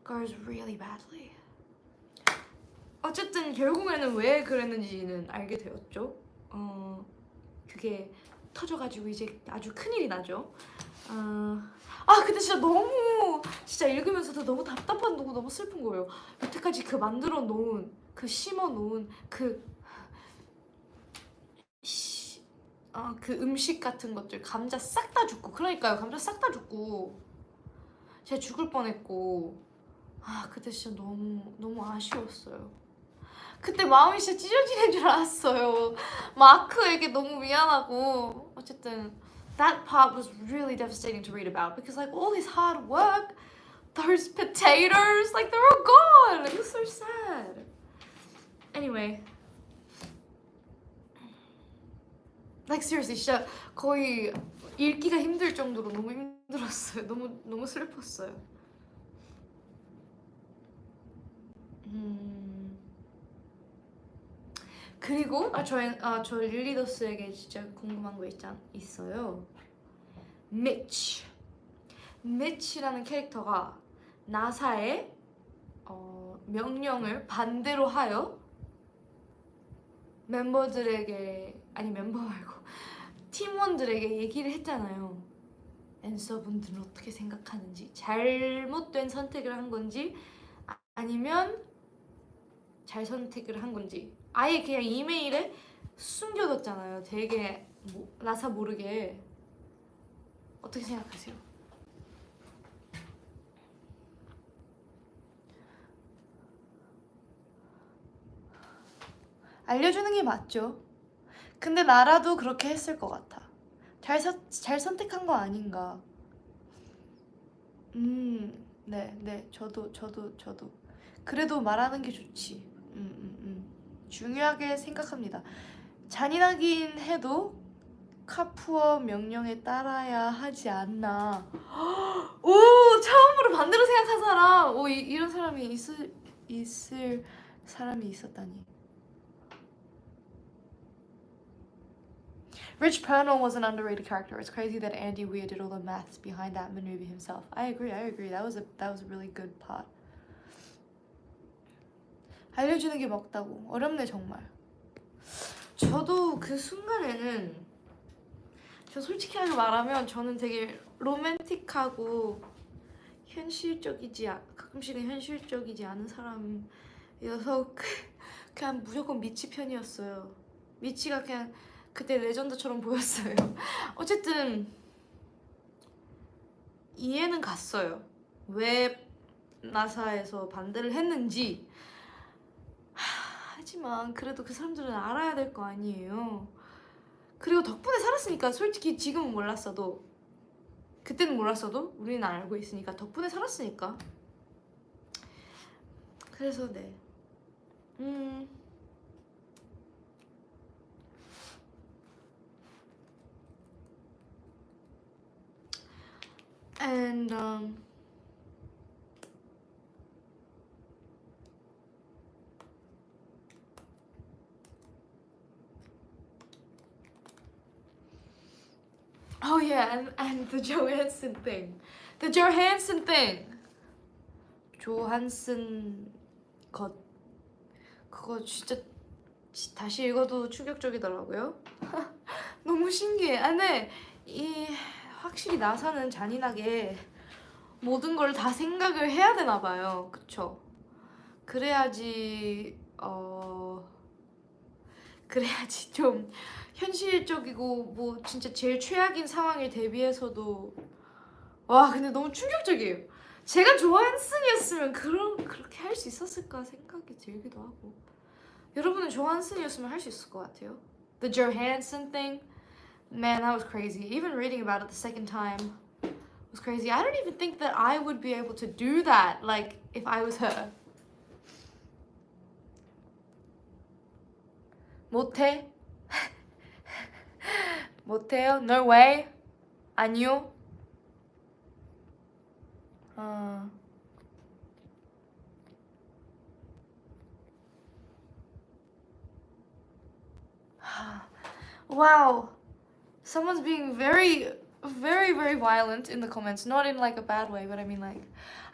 goes really badly. 어쨌든 결국에는 왜 그랬는지는 알게 되었죠. 그게 터져가지고 이제 아주 큰일이 나죠. 아 근데 진짜 너무 진짜 읽으면서도 너무 답답한 거고 너무 슬픈 거예요. 여태까지 그 만들어 놓은 그 심어 놓은 그 음식 같은 것들 감자 싹 다 죽고 그러니까요 감자 싹 다 죽고 제가 죽을 뻔했고 아 그때 진짜 너무 아쉬웠어요. 그때 마음이 진짜 찢어지는 줄 알았어요. 마크에게 너무 미안하고 어쨌든 that part was really devastating to read about because like all his hard work, those potatoes, like they're all gone. It was so sad. Anyway, like seriously, 진짜 거의 읽기가 힘들 정도로 너무 힘들었어요. 너무 슬펐어요. 그리고 저 릴리더스에게 진짜 궁금한 거 있어요. 미치라는 캐릭터가 나사의 명령을 반대로 하여 멤버들에게 아니 멤버 말고 팀원들에게 얘기를 했잖아요. 앤서분들은 어떻게 생각하는지 잘못된 선택을 한 건지 아니면 잘 선택을 한 건지 아예 그냥 이메일에 숨겨뒀잖아요. 되게 나사 모르게. 어떻게 생각하세요? 알려주는 게 맞죠. 근데 나라도 그렇게 했을 것 같아. 잘 선택한 거 아닌가. 네, 저도. 그래도 말하는 게 좋지. 중요하게 생각합니다. 잔인하긴 해도 카푸어 명령에 따라야 하지 않나. 오, 처음으로 반대로 생각한 사람. 오, 이런 사람이 있을 사람이 있었다니. Rich Pernell was an underrated character. It's crazy that Andy Weir did all the maths behind that maneuver himself. I agree. That was a really good part. 알려주는 게 먹다고. 어렵네 정말. 저도 그 순간에는 저 솔직하게 말하면 저는 되게 로맨틱하고 가끔씩은 현실적이지 않은 사람이어서 그냥 무조건 미치 편이었어요. 미치가 그냥 그때 레전드처럼 보였어요. 어쨌든 이해는 갔어요. 왜 나사에서 반대를 했는지. 하지만 그래도 그 사람들은 알아야 될 거 아니에요. 그리고 덕분에 살았으니까 솔직히 지금은 몰랐어도 그때는 몰랐어도 우리는 알고 있으니까 덕분에 살았으니까. 그래서 네. And oh yeah, and the Johansson thing. The Johansson thing. 조한슨 것. 그거 진짜 다시 읽어도 충격적이더라고요. 너무 신기해. 근데 확실히 나사는 잔인하게 모든 걸 다 생각을 해야 되나 봐요. 그쵸? 그래야지 좀 현실적이고 뭐 진짜 제일 최악인 상황에 대비해서도 와 근데 너무 충격적이에요. 제가 조한슨이었으면 그렇게 할 수 있었을까 생각이 들기도 하고. 여러분은 조한슨이었으면 할 수 있을 것 같아요. The Johansson thing, man, that was crazy. Even reading about it the second time was crazy. I don't even think that I would be able to do that, like if I was her. 못해? 못해요? No way? 아니요? Wow, someone's being very violent in the comments. Not in like a bad way, but I mean like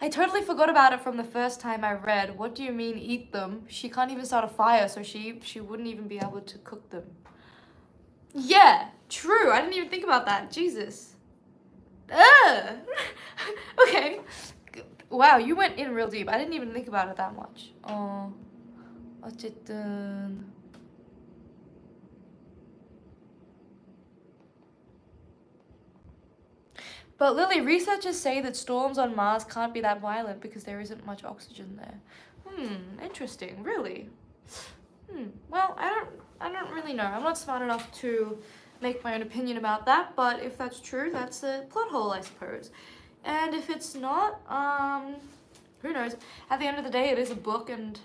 I totally forgot about it from the first time I read. What do you mean eat them? She can't even start a fire, so she wouldn't even be able to cook them. Yeah, true. I didn't even think about that. Jesus. Okay. Wow, you went in real deep. I didn't even think about it that much. 어쨌든 But Lily, researchers say that storms on Mars can't be that violent because there isn't much oxygen there. Interesting. Really? Well, I don't really know. I'm not smart enough to make my own opinion about that, but if that's true, that's a plot hole, I suppose. And if it's not, who knows? At the end of the day, it is a book, and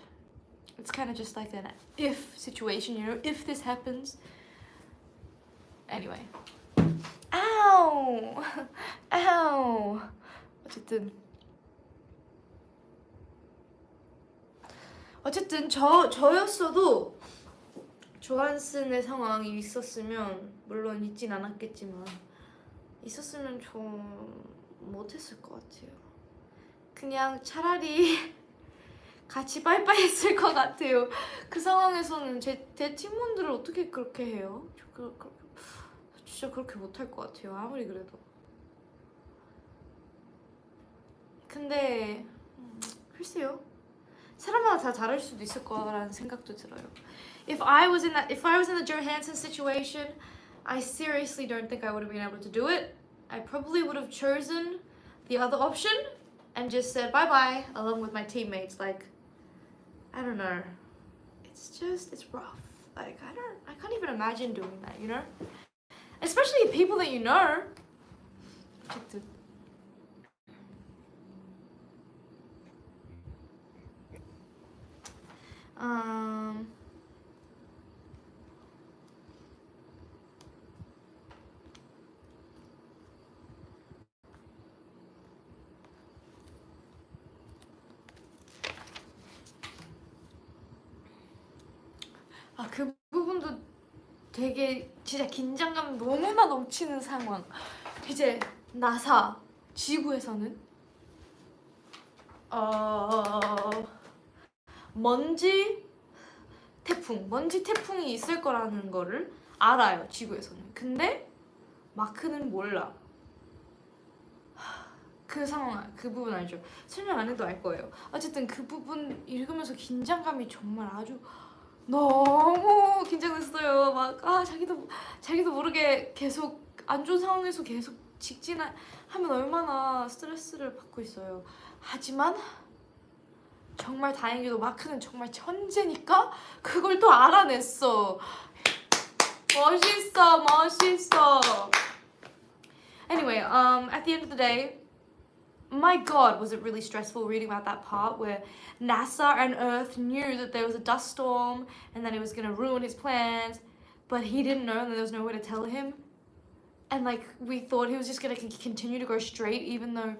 it's kind of just like an if situation, you know, if this happens. Anyway. Ow! Ow! 어쨌든 저였어도 조한슨의 상황이 있었으면, 물론 있진 않았겠지만 있었으면 저 못했을 것 같아요. 그냥 차라리 같이 빠이빠이 했을 것 같아요. 그 상황에서는 제 팀원들을 어떻게 그렇게 해요? 진짜 그렇게 못할 것 같아요. 아무리 그래도. 근데 글쎄요. 사람마다 다 다를 수도 있을 거라는 생각도 들어요. If I was in the Johansson situation, I seriously don't think I would have been able to do it. I probably would have chosen the other option and just said bye-bye along with my teammates. Like, I don't know. It's rough. Like, I can't even imagine doing that, you know? Especially people that you know. 그 부분도 되게 진짜 긴장감 너무나 넘치는 상황. 이제 나사 지구에서는 먼지 태풍이 있을 거라는 거를 알아요, 지구에서는. 근데 마크는 몰라. 그 상황, 그 부분 알죠? 설명 안 해도 알 거예요. 어쨌든 그 부분 읽으면서 긴장감이 정말 아주 너무 긴장됐어요. 막 자기도 모르게 계속 안 좋은 상황에서 계속 직진하면 얼마나 스트레스를 받고 있어요. 하지만 정말 다행히도 마크는 정말 천재니까 그걸 또 알아냈어. 멋있어. Anyway, at the end of the day, my god, was it really stressful reading about that part where NASA and Earth knew that there was a dust storm and that it was going to ruin his plans, but he didn't know and there was no way to tell him. And like, we thought he was just going to continue to go straight even though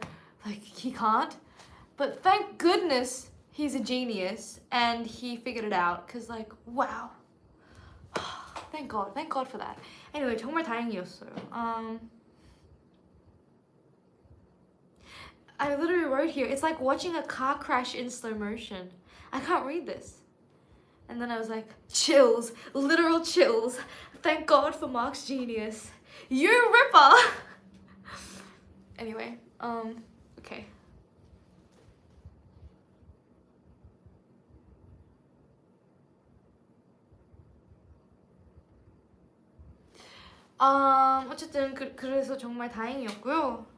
like he can't. But thank goodness he's a genius and he figured it out, because like, wow. Thank God for that. Anyway, 정말 다행이었어요. I literally wrote here, it's like watching a car crash in slow motion. I can't read this. And then I was like, chills, literal chills. Thank God for Mark's genius. You ripper! Anyway, okay. 어쨌든 그래서 정말 다행이었고요.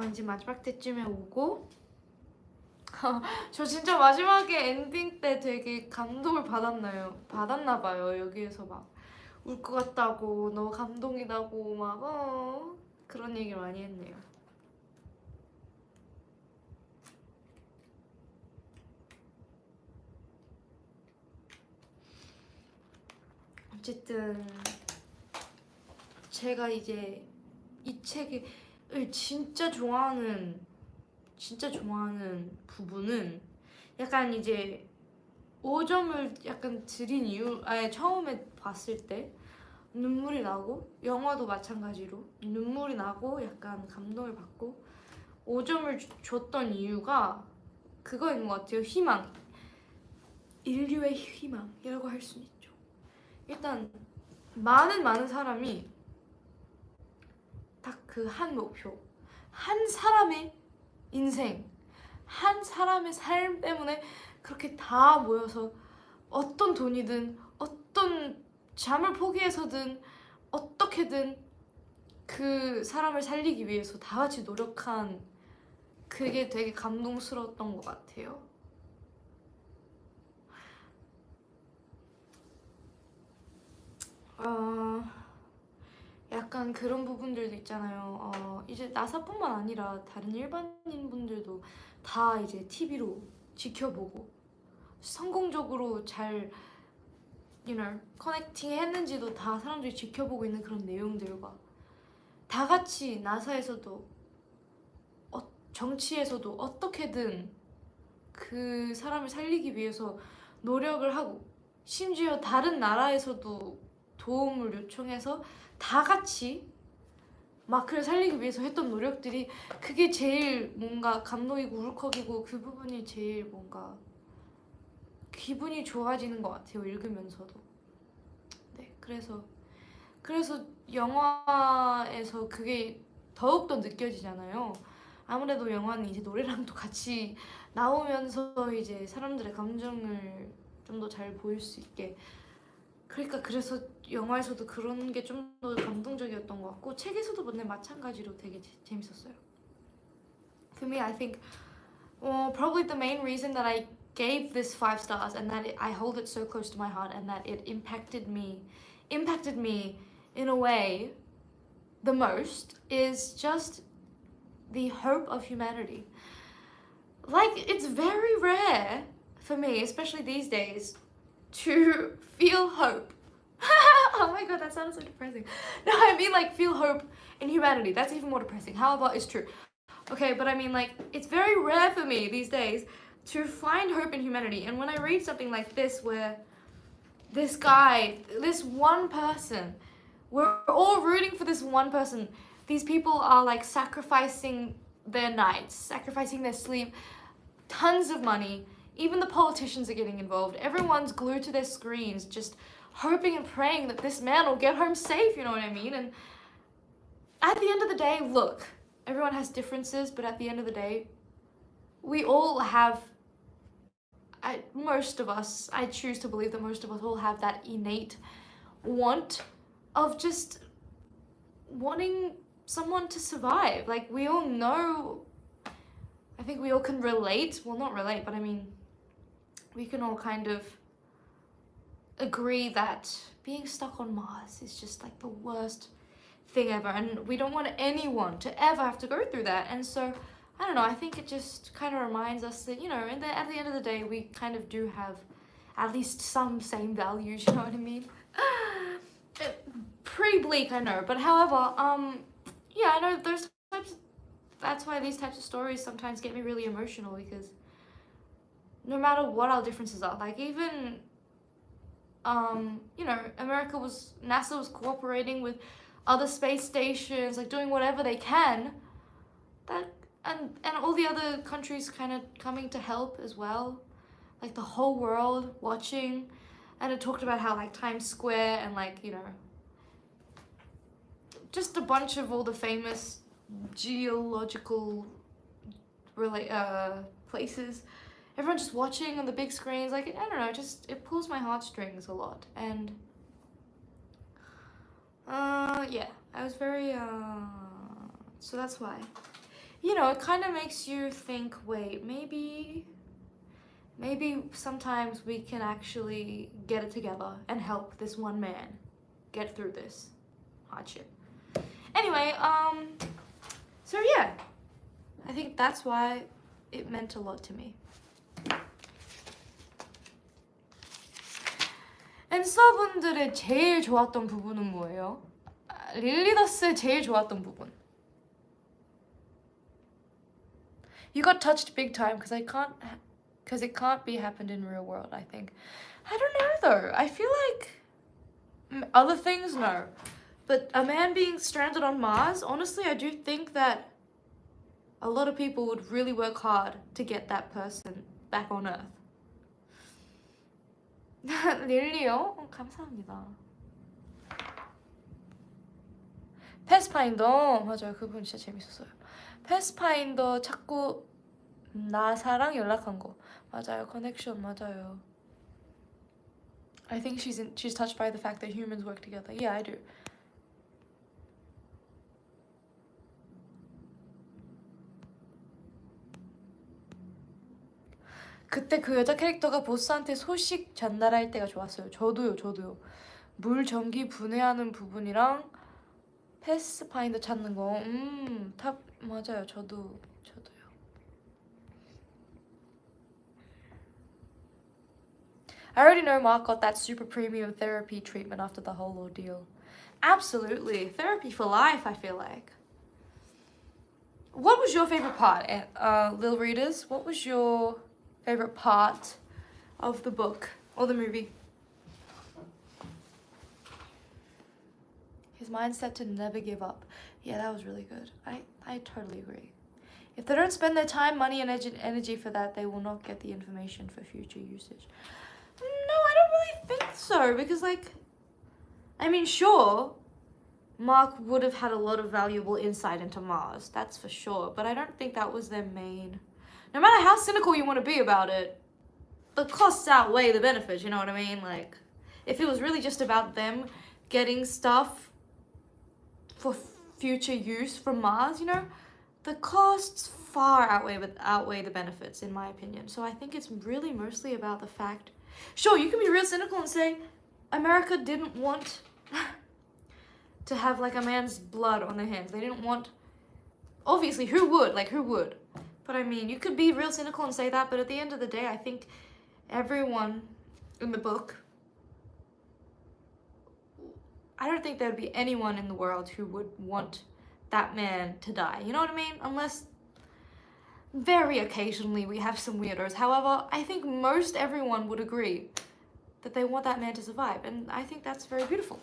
이제 마지막 때쯤에 오고 저 진짜 마지막에 엔딩 때 되게 감동을 받았나 봐요. 여기에서 막 울 것 같다고, 너무 감동이다고 막 그런 얘기를 많이 했네요. 어쨌든 제가 이제 이 책을 진짜 좋아하는 부분은 약간 이제 5점을 약간 드린 이유, 처음에 봤을 때 눈물이 나고, 영화도 마찬가지로 눈물이 나고 약간 감동을 받고 5점을 줬던 이유가 그거인 것 같아요. 희망. 인류의 희망이라고 할 수는 있죠. 일단 많은 사람이 딱 그 한 목표, 한 사람의 인생, 한 사람의 삶 때문에 그렇게 다 모여서 어떤 돈이든 어떤 잠을 포기해서든 어떻게든 그 사람을 살리기 위해서 다 같이 노력한 그게 되게 감동스러웠던 것 같아요. 약간 그런 부분들도 있잖아요. 이제 나사뿐만 아니라 다른 일반인 분들도 다 이제 TV로 지켜보고 성공적으로 잘 커넥팅 했는지도 다 사람들이 지켜보고 있는 그런 내용들과 다 같이 나사에서도 정치에서도 어떻게든 그 사람을 살리기 위해서 노력을 하고 심지어 다른 나라에서도 도움을 요청해서 다 같이 마크를 살리기 위해서 했던 노력들이 그게 제일 뭔가 감동이고 울컥이고 그 부분이 제일 뭔가 기분이 좋아지는 것 같아요, 읽으면서도. 네, 그래서 영화에서 그게 더욱더 느껴지잖아요. 아무래도 영화는 이제 노래랑도 같이 나오면서 이제 사람들의 감정을 좀 더 잘 보일 수 있게, 그러니까 그래서 영화에서도 그런 게 좀 더 감동적이었던 것 같고 책에서도 마찬가지로 되게 재밌었어요. For me, I think probably the main reason that I gave this 5 stars and that I hold it so close to my heart and that it impacted me in a way the most is just the hope of humanity. Like, it's very rare for me, especially these days, to feel hope. Oh my god, that sounds so depressing. No, I mean like feel hope in humanity. That's even more depressing. However, it's true. Okay, but I mean like it's very rare for me these days to find hope in humanity. And when I read something like this where this guy, this one person, we're all rooting for this one person. These people are like sacrificing their nights, sacrificing their sleep, tons of money. Even the politicians are getting involved. Everyone's glued to their screens, just hoping and praying that this man will get home safe, you know what I mean? And at the end of the day, look, everyone has differences, but at the end of the day, we all have, most of us, I choose to believe that most of us all have that innate want of just wanting someone to survive. Like, we all know, I think we all can relate, well, not relate, but I mean, we can all kind of agree that being stuck on Mars is just like the worst thing ever, and we don't want anyone to ever have to go through that. And so, I don't know, I think it just kind of reminds us that, you know, at the end of the day, we kind of do have at least some same values, you know what I mean? Pretty bleak, I know, but however, yeah, I know those types, that's why these types of stories sometimes get me really emotional, because no matter what our differences are, like even, you know, NASA was cooperating with other space stations, like doing whatever they can, that, and all the other countries kind of coming to help as well, like the whole world watching. And it talked about how like Times Square and like, you know, just a bunch of all the famous geological places, everyone just watching on the big screens, like, I don't know, just, it pulls my heartstrings a lot. And yeah, I was very, so that's why, you know, it kind of makes you think, wait, maybe sometimes we can actually get it together and help this one man get through this hardship. Anyway, so yeah, I think that's why it meant a lot to me. 앤서분들의 제일 좋았던 부분은 뭐예요? 릴리더스의 제일 좋았던 부분. You got touched big time because it can't be happened in real world, I think. I don't know though. I feel like other things, no. But a man being stranded on Mars, honestly, I do think that a lot of people would really work hard to get that person back on Earth. 릴리요? 감사합니다. 패스파인더 맞아요. 그분 진짜 재밌었어요. 패스파인더 자꾸 나사랑 연락한 거 맞아요. 커넥션 맞아요. I think she's touched by the fact that humans work together. Yeah, I do. 그때 그 여자 캐릭터가 보스한테 소식 전달할 때가 좋았어요. 저도요. 물 전기 분해하는 부분이랑 패스파인더 찾는 거. 탑 맞아요. 저도요. I already know Mark got that super premium therapy treatment after the whole ordeal. Absolutely. Therapy for life, I feel like. What was your favorite part, Lil Readers? What was your favorite part of the book or the movie? His mindset to never give up. Yeah, that was really good. I totally agree. If they don't spend their time, money, and energy for that, they will not get the information for future usage. No, I don't really think so, because, like, I mean, sure, Mark would have had a lot of valuable insight into Mars, that's for sure, but I don't think that was their main... No matter how cynical you want to be about it, the costs outweigh the benefits, you know what I mean? Like, if it was really just about them getting stuff for future use from Mars, you know, the costs far outweigh the benefits, in my opinion. So I think it's really mostly about the fact... Sure, you can be real cynical and say America didn't want to have, like, a man's blood on their hands. They didn't want... Obviously, who would? Like, who would? But I mean, you could be real cynical and say that, but at the end of the day, I think everyone in the book... I don't think there would be anyone in the world who would want that man to die. You know what I mean? Unless... very occasionally we have some weirdos. However, I think most everyone would agree that they want that man to survive, and I think that's very beautiful.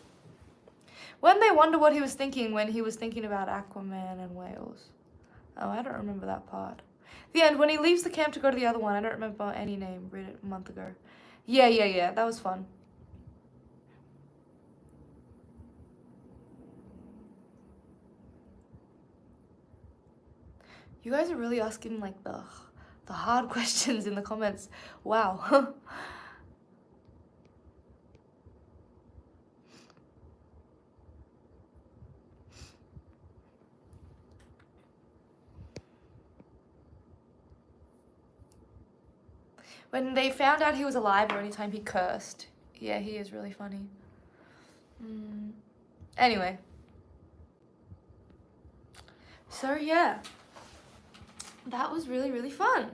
When they wonder what he was thinking when he was thinking about Aquaman and whales. Oh, I don't remember that part. The end, when he leaves the camp to go to the other one, I don't remember any name, read it a month ago. Yeah, that was fun. You guys are really asking, like, the hard questions in the comments. Wow. When they found out he was alive or anytime he cursed. Yeah, he is really funny. Anyway. So, yeah. That was really, really fun.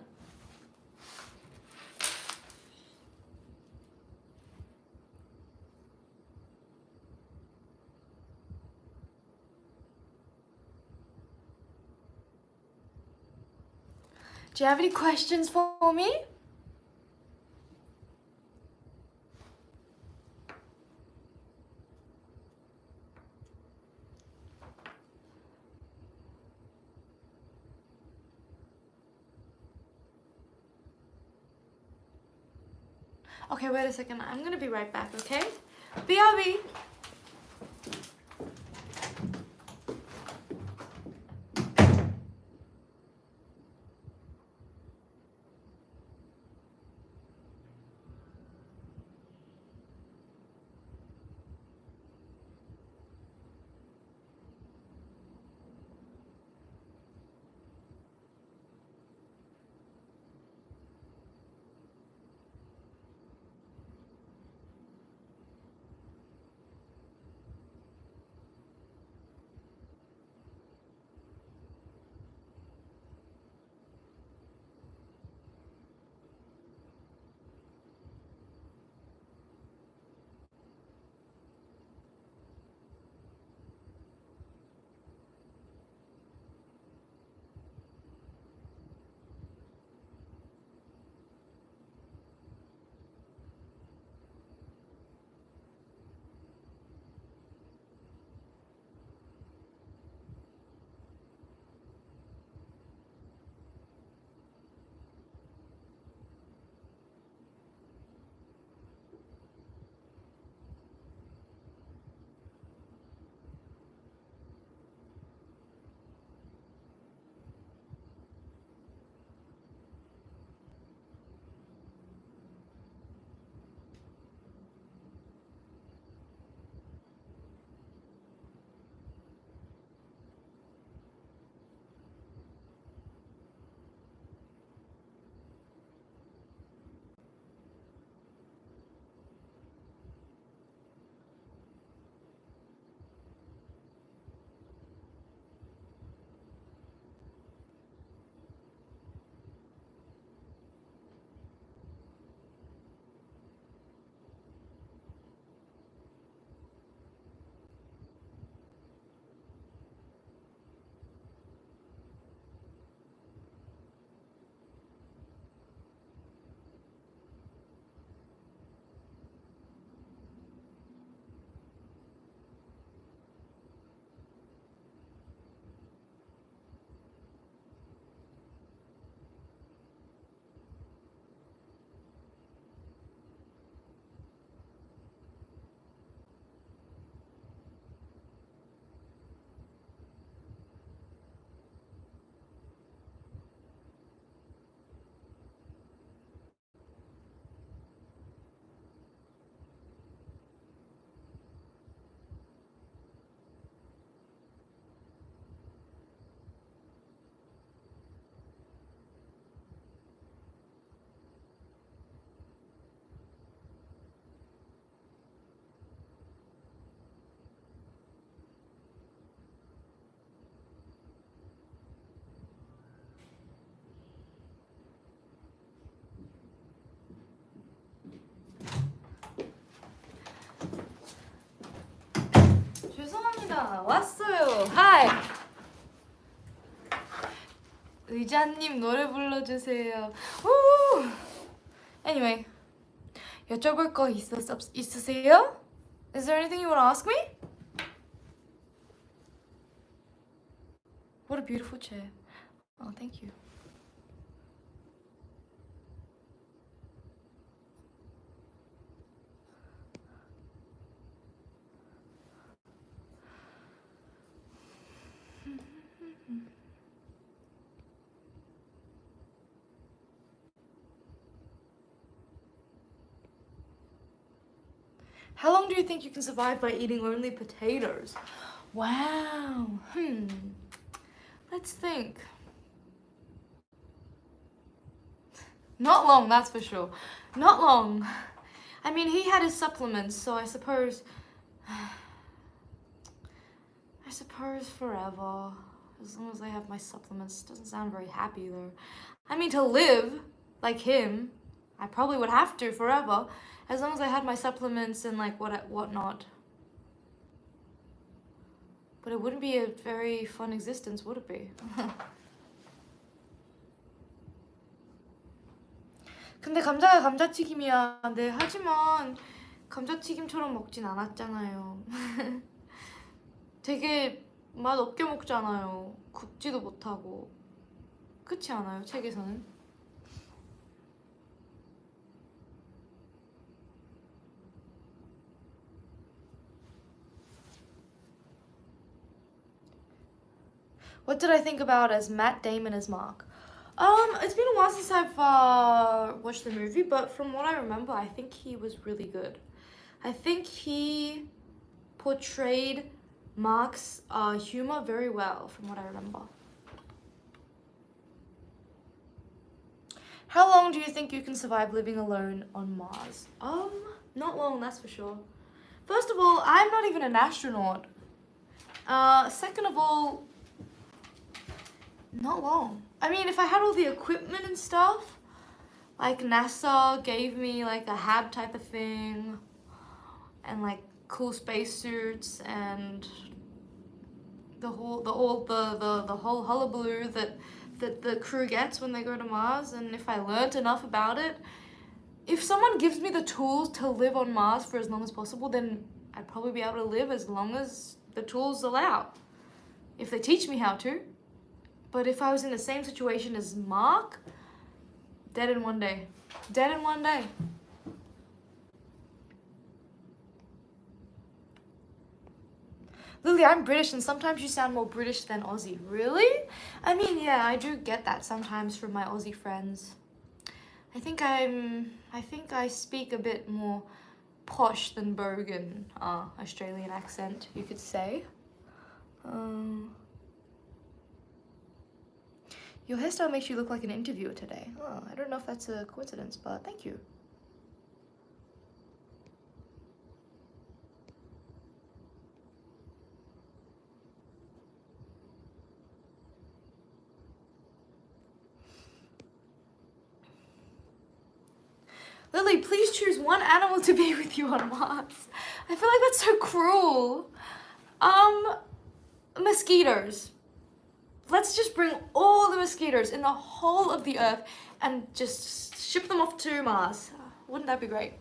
Do you have any questions for me? Okay, wait a second. I'm gonna be right back, okay? BRB. 다 왔어요. 하이. 의자님 노래 불러주세요. 우. Anyway, 여쭤볼 거 있으세요? Is there anything you want to ask me? What a beautiful chair. Oh, thank you. How long do you think you can survive by eating only potatoes? Wow. Let's think. Not long, that's for sure. Not long. I mean, he had his supplements, so I suppose forever. As long as I have my supplements. Doesn't sound very happy though. I mean, to live like him, I probably would have to forever. As long as I had my supplements and like whatnot. But it wouldn't be a very fun existence, would it be? 근데 감자가 감자튀김이야. 네, 하지만 감자튀김처럼 먹진 않았잖아요. 되게 맛 없게 먹잖아요. 굽지도 못하고. 그렇지 않아요? 책에서는? What did I think about as Matt Damon as Mark? It's been a while since I've watched the movie, but from what I remember, I think he was really good. I think he portrayed Mark's humor very well, from what I remember. How long do you think you can survive living alone on Mars? Not long, that's for sure. First of all, I'm not even an astronaut. Second of all, not long. I mean, if I had all the equipment and stuff, like NASA gave me like a hab type of thing, and like cool spacesuits and the whole hullabaloo that the crew gets when they go to Mars, and if I learnt enough about it, if someone gives me the tools to live on Mars for as long as possible, then I'd probably be able to live as long as the tools allow, if they teach me how to. But if I was in the same situation as Mark, dead in one day. Dead in one day. Lily, I'm British and sometimes you sound more British than Aussie. Really? I mean, yeah, I do get that sometimes from my Aussie friends. I think I speak a bit more posh than bogan, Australian accent, you could say. Your hairstyle makes you look like an interviewer today. Oh, I don't know if that's a coincidence, but thank you. Lily, please choose one animal to be with you on Mars. I feel like that's so cruel. Mosquitoes. Let's just bring all the mosquitoes in the whole of the Earth and just ship them off to Mars. Wouldn't that be great?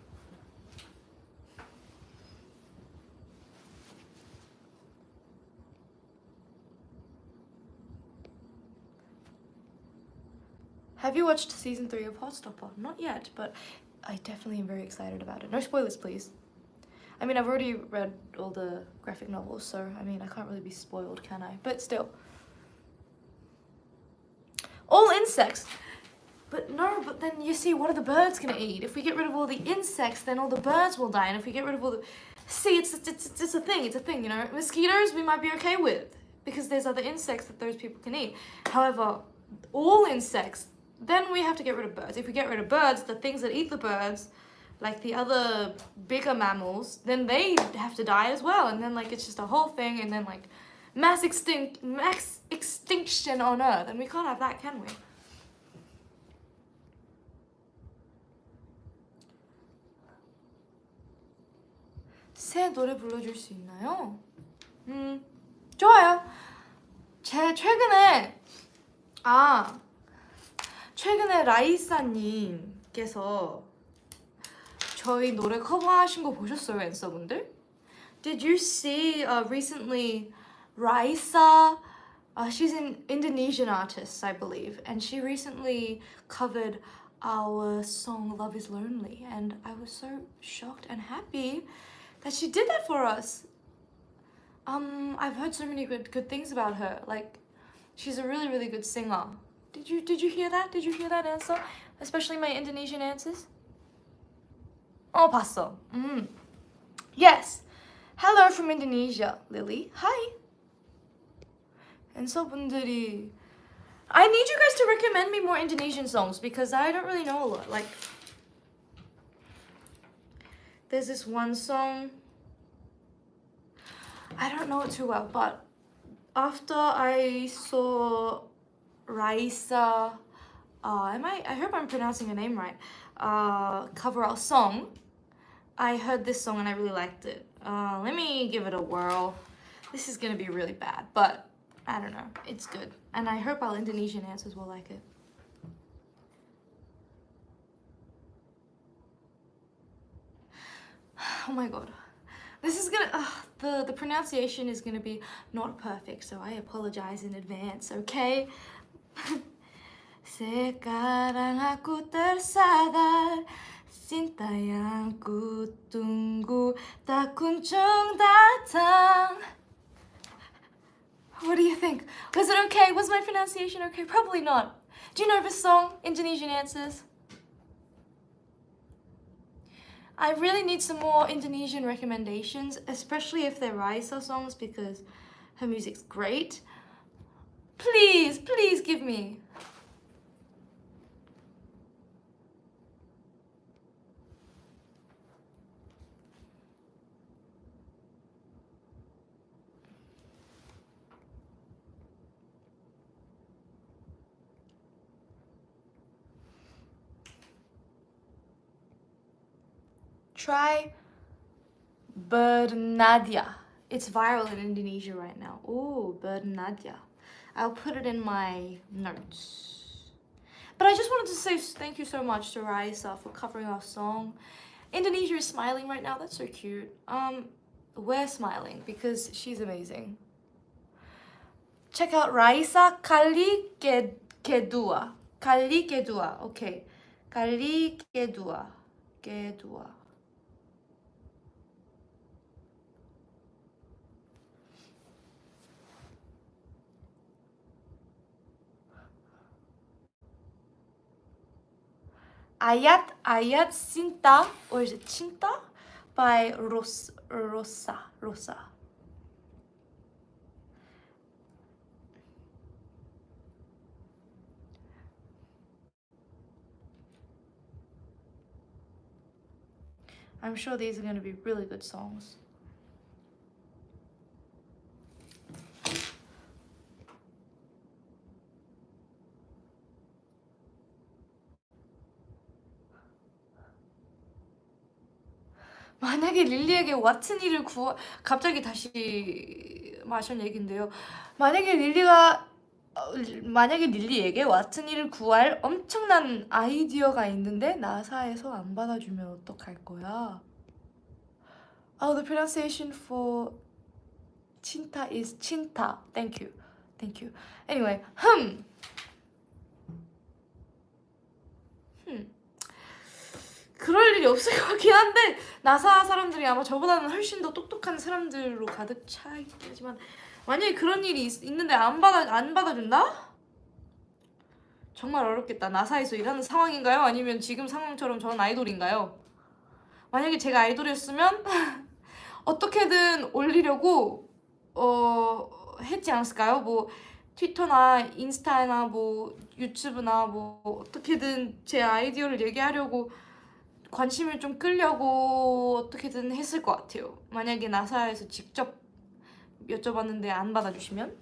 Have you watched season 3 of Heartstopper? Not yet, but I definitely am very excited about it. No spoilers, please. I mean, I've already read all the graphic novels, so I mean, I can't really be spoiled, can I? But still. All insects. But no, but then you see, what are the birds gonna eat? If we get rid of all the insects, then all the birds will die. And if we get rid of all the... See, it's a thing, you know? Mosquitoes we might be okay with, because there's other insects that those people can eat. However, all insects, then we have to get rid of birds. If we get rid of birds, the things that eat the birds, like the other bigger mammals, then they have to die as well. And then like, it's just a whole thing, and then like, mass extinction on Earth, and we can't have that, can we? 새 노래 불러줄 수 있나요? 제 최근에 라이사님께서 저희 노래 커버하신 거 보셨어요, 앤서분들? Did you see recently Raisa? She's an Indonesian artist, I believe, and she recently covered our song Love is Lonely, and I was so shocked and happy that she did that for us. I've heard so many good things about her. Like, she's a really good singer. Did you hear that? Did you hear that answer? Especially my Indonesian answers? 봤어. Yes. Hello from Indonesia, Lily. Hi. 앤서분들이 I need you guys to recommend me more Indonesian songs because I don't really know a lot. Like, there's this one song, I don't know it too well, but after I saw Raisa, I hope I'm pronouncing her name right, cover our song, I heard this song and I really liked it. Let me give it a whirl. This is gonna be really bad, but I don't know, it's good. And I hope our Indonesian answers will like it. Oh my god. This is gonna, the pronunciation is gonna be not perfect, so I apologize in advance, okay? Sekarang aku tersadar, cinta yang ku tunggu tak kunjung datang. What do you think? Was it okay? Was my pronunciation okay? Probably not. Do you know this song, Indonesian Answers? I really need some more Indonesian recommendations, especially if they're Raisa songs because her music's great. Please give me. Try Bernadya. It's viral in Indonesia right now. Oh, Bernadya. I'll put it in my notes. But I just wanted to say thank you so much to Raisa for covering our song. Indonesia is smiling right now. That's so cute. We're smiling because she's amazing. Check out Raisa 𝒂𝒓𝒕𝒊𝒂𝒏. 𝒂𝒓𝒕𝒊𝒂𝒏. Okay. 𝒂𝒓𝒕𝒊𝒂𝒏. Ayat Cinta, or is it Cinta? By Rosa. I'm sure these are going to be really good songs. 만약에 릴리에게 왓슨이를 갑자기 다시 마션 얘긴데요. 만약에 릴리에게 왓슨이를 구할 엄청난 아이디어가 있는데 나사에서 안 받아주면 어떡할 거야? Oh, the pronunciation for Cinta is Cinta. Thank you. Anyway, 그럴 일이 없을 것 같긴 한데 나사 사람들이 아마 저보다는 훨씬 더 똑똑한 사람들로 가득 차 있겠지만 만약에 그런 일이 있는데 안 받아준다? 정말 어렵겠다. 나사에서 일하는 상황인가요? 아니면 지금 상황처럼 저는 아이돌인가요? 만약에 제가 아이돌이었으면 어떻게든 올리려고 했지 않았을까요? 뭐 트위터나 인스타나 뭐 유튜브나 뭐 어떻게든 제 아이디어를 얘기하려고 관심을 좀 끌려고 어떻게든 했을 것 같아요. 만약에 나사에서 직접 여쭤봤는데 안 받아주시면?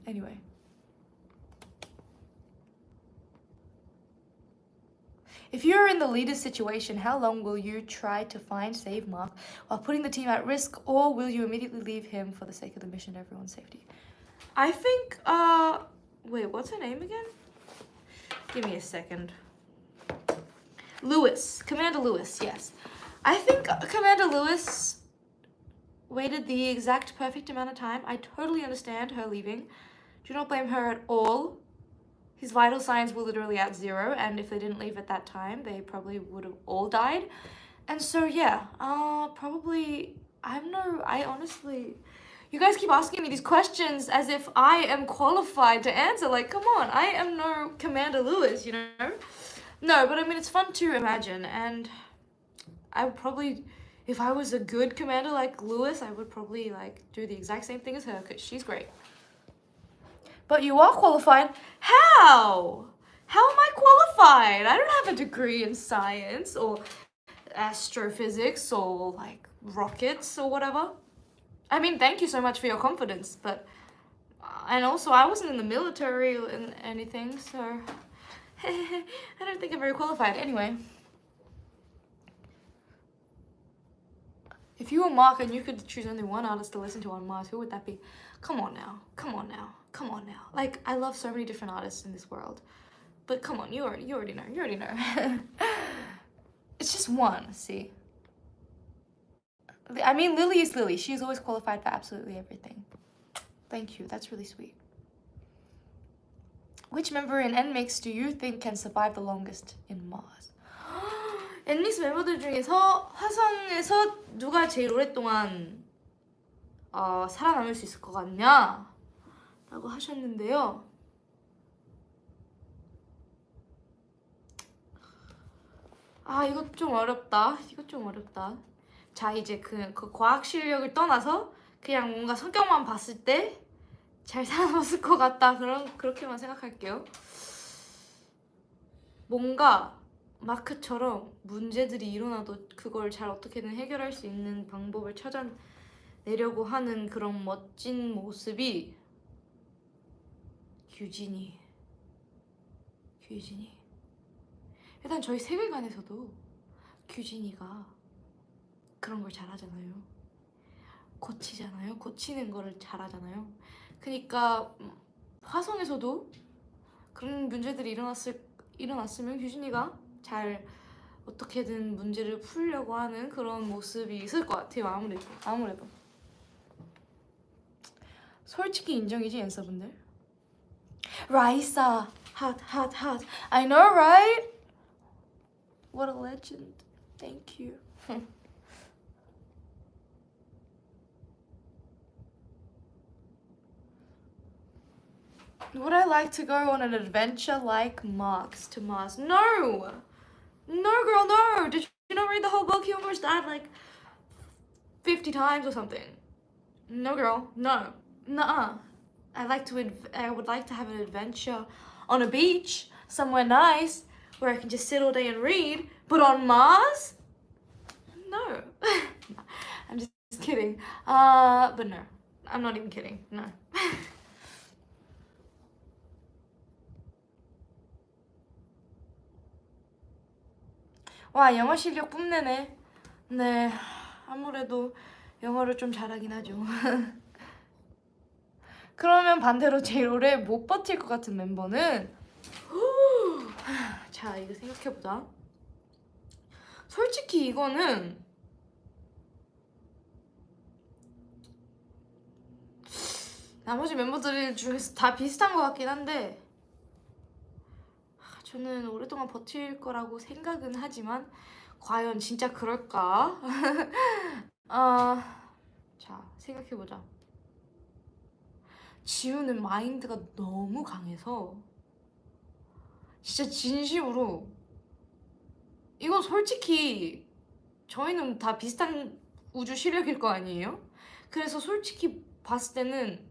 Anyway. If you're in the leader's situation, how long will you try to save Mark while putting the team at risk, or will you immediately leave him for the sake of the mission and everyone's safety? I think wait, what's her name again? Give me a second. Lewis, Commander Lewis, yes. I think Commander Lewis waited the exact perfect amount of time. I totally understand her leaving. Do not blame her at all. His vital signs were literally at 0, and if they didn't leave at that time, they probably would have all died. And so yeah, probably, I honestly, you guys keep asking me these questions as if I am qualified to answer. Like, come on, I am no Commander Lewis, you know? No, but I mean, it's fun to imagine, and I would probably, if I was a good commander like Lewis, I would probably like do the exact same thing as her, because she's great. But you are qualified. How? How am I qualified? I don't have a degree in science or astrophysics or like rockets or whatever. I mean, thank you so much for your confidence, but and also I wasn't in the military or in anything, so I don't think I'm very qualified. Anyway, if you were Mark and you could choose only one artist to listen to on Mars, who would that be? Come on now, come on now, come on now. Like, I love so many different artists in this world, but come on, you already know. It's just one, see? I mean, Lily is Lily. She's always qualified for absolutely everything. Thank you, that's really sweet. Which member in NMIXX do you think can survive the longest in Mars? NMIXX 멤버들 중에서 화성에서 누가 제일 오랫동안 살아남을 수 있을 것 같냐? 라고 하셨는데요. 이거 좀 어렵다. 자, 이제 그 과학 실력을 떠나서 그냥 뭔가 성격만 봤을 때 잘 살아남았을 것 같다. 그렇게만 생각할게요. 뭔가 마크처럼 문제들이 일어나도 그걸 잘 어떻게든 해결할 수 있는 방법을 찾아내려고 하는 그런 멋진 모습이 규진이. 일단 저희 세계관에서도 규진이가 그런 걸 잘하잖아요. 고치는 거를 잘하잖아요. 그러니까 화성에서도 그런 문제들이 일어났으면 규진이가 잘 어떻게든 문제를 풀려고 하는 그런 모습이 있을 것 같아요. 아무래도. 솔직히 인정이지, 앤서분들? 라이사, hot. I know, right? What a legend. Thank you. Would I like to go on an adventure like Mark's to Mars? No! No, girl, no! Did you not read the whole book? He almost died like 50 times or something. No, girl, no. Nuh-uh. I would like to have an adventure on a beach, somewhere nice, where I can just sit all day and read. But on Mars? No. I'm just kidding. But no. I'm not even kidding. No. 와, 영어 실력 뽐내네. 네, 아무래도 영어를 좀 잘하긴 하죠. 그러면 반대로 제일 오래 못 버틸 것 같은 멤버는 자, 이거 생각해보자. 솔직히 이거는 나머지 멤버들 중에서 다 비슷한 것 같긴 한데 저는 오랫동안 버틸 거라고 생각은 하지만 과연 진짜 그럴까? 자, 생각해보자. 지우는 마인드가 너무 강해서 진짜 진심으로 이건 솔직히 저희는 다 비슷한 우주 실력일 거 아니에요? 그래서 솔직히 봤을 때는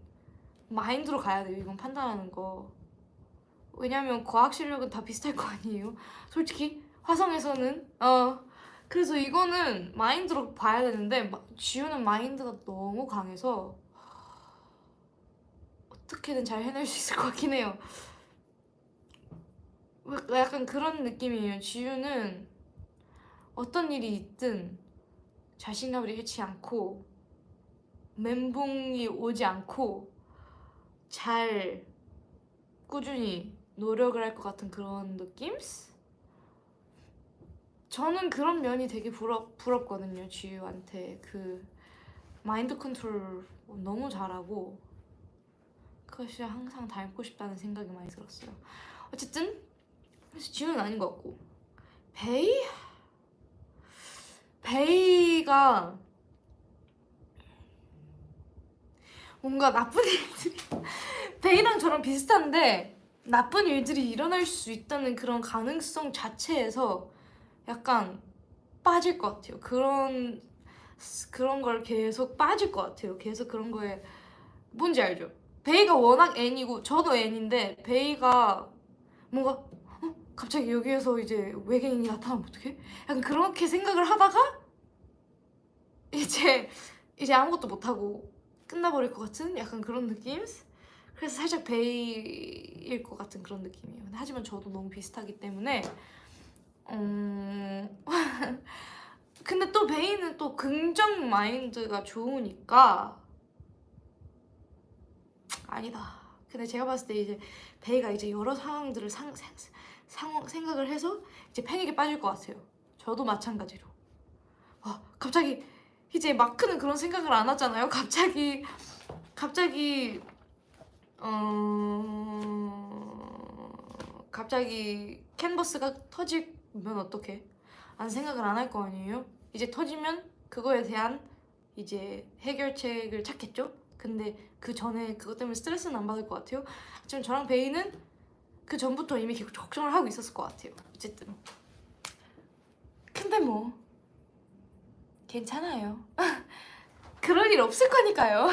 마인드로 가야 돼요. 이건 판단하는 거. 왜냐면 과학 실력은 다 비슷할 거 아니에요? 솔직히 화성에서는 그래서 이거는 마인드로 봐야 되는데 지우는 마인드가 너무 강해서 어떻게든 잘 해낼 수 있을 것 같긴 해요. 약간 그런 느낌이에요. 지우는 어떤 일이 있든 자신감을 잃지 않고 멘붕이 오지 않고 잘 꾸준히 노력을 할 것 같은 그런 느낌? 저는 그런 면이 되게 부럽거든요. 지유한테 그 마인드 컨트롤 너무 잘하고 그것이 항상 닮고 싶다는 생각이 많이 들었어요. 어쨌든 그래서 지유는 아닌 것 같고 베이가 뭔가 나쁜 일들이 베이랑 저랑 비슷한데 나쁜 일들이 일어날 수 있다는 그런 가능성 자체에서 약간 빠질 것 같아요. 그런 걸 계속 빠질 것 같아요. 계속 그런 거에 뭔지 알죠? 베이가 워낙 N이고 저도 N인데 베이가 뭔가 갑자기 여기에서 이제 외계인이 나타나면 어떡해? 약간 그렇게 생각을 하다가 이제 아무것도 못하고 끝나버릴 것 같은 약간 그런 느낌? 그래서 살짝 베이일 것 같은 그런 느낌이에요. 하지만 저도 너무 비슷하기 때문에 근데 또 베이는 또 긍정 마인드가 좋으니까 아니다. 근데 제가 봤을 때 이제 베이가 이제 여러 상황들을 생각을 해서 이제 패닉에 빠질 것 같아요. 저도 마찬가지로. 갑자기 이제 마크는 그런 생각을 안 하잖아요. 갑자기 캔버스가 터지면 어떡해? 안 생각을 안 할 거 아니에요? 이제 터지면 그거에 대한 이제 해결책을 찾겠죠? 근데 그 전에 그것 때문에 스트레스는 안 받을 것 같아요. 지금 저랑 베이는 그 전부터 이미 계속 걱정을 하고 있었을 것 같아요. 어쨌든 근데 뭐 괜찮아요. 그럴 일 없을 거니까요.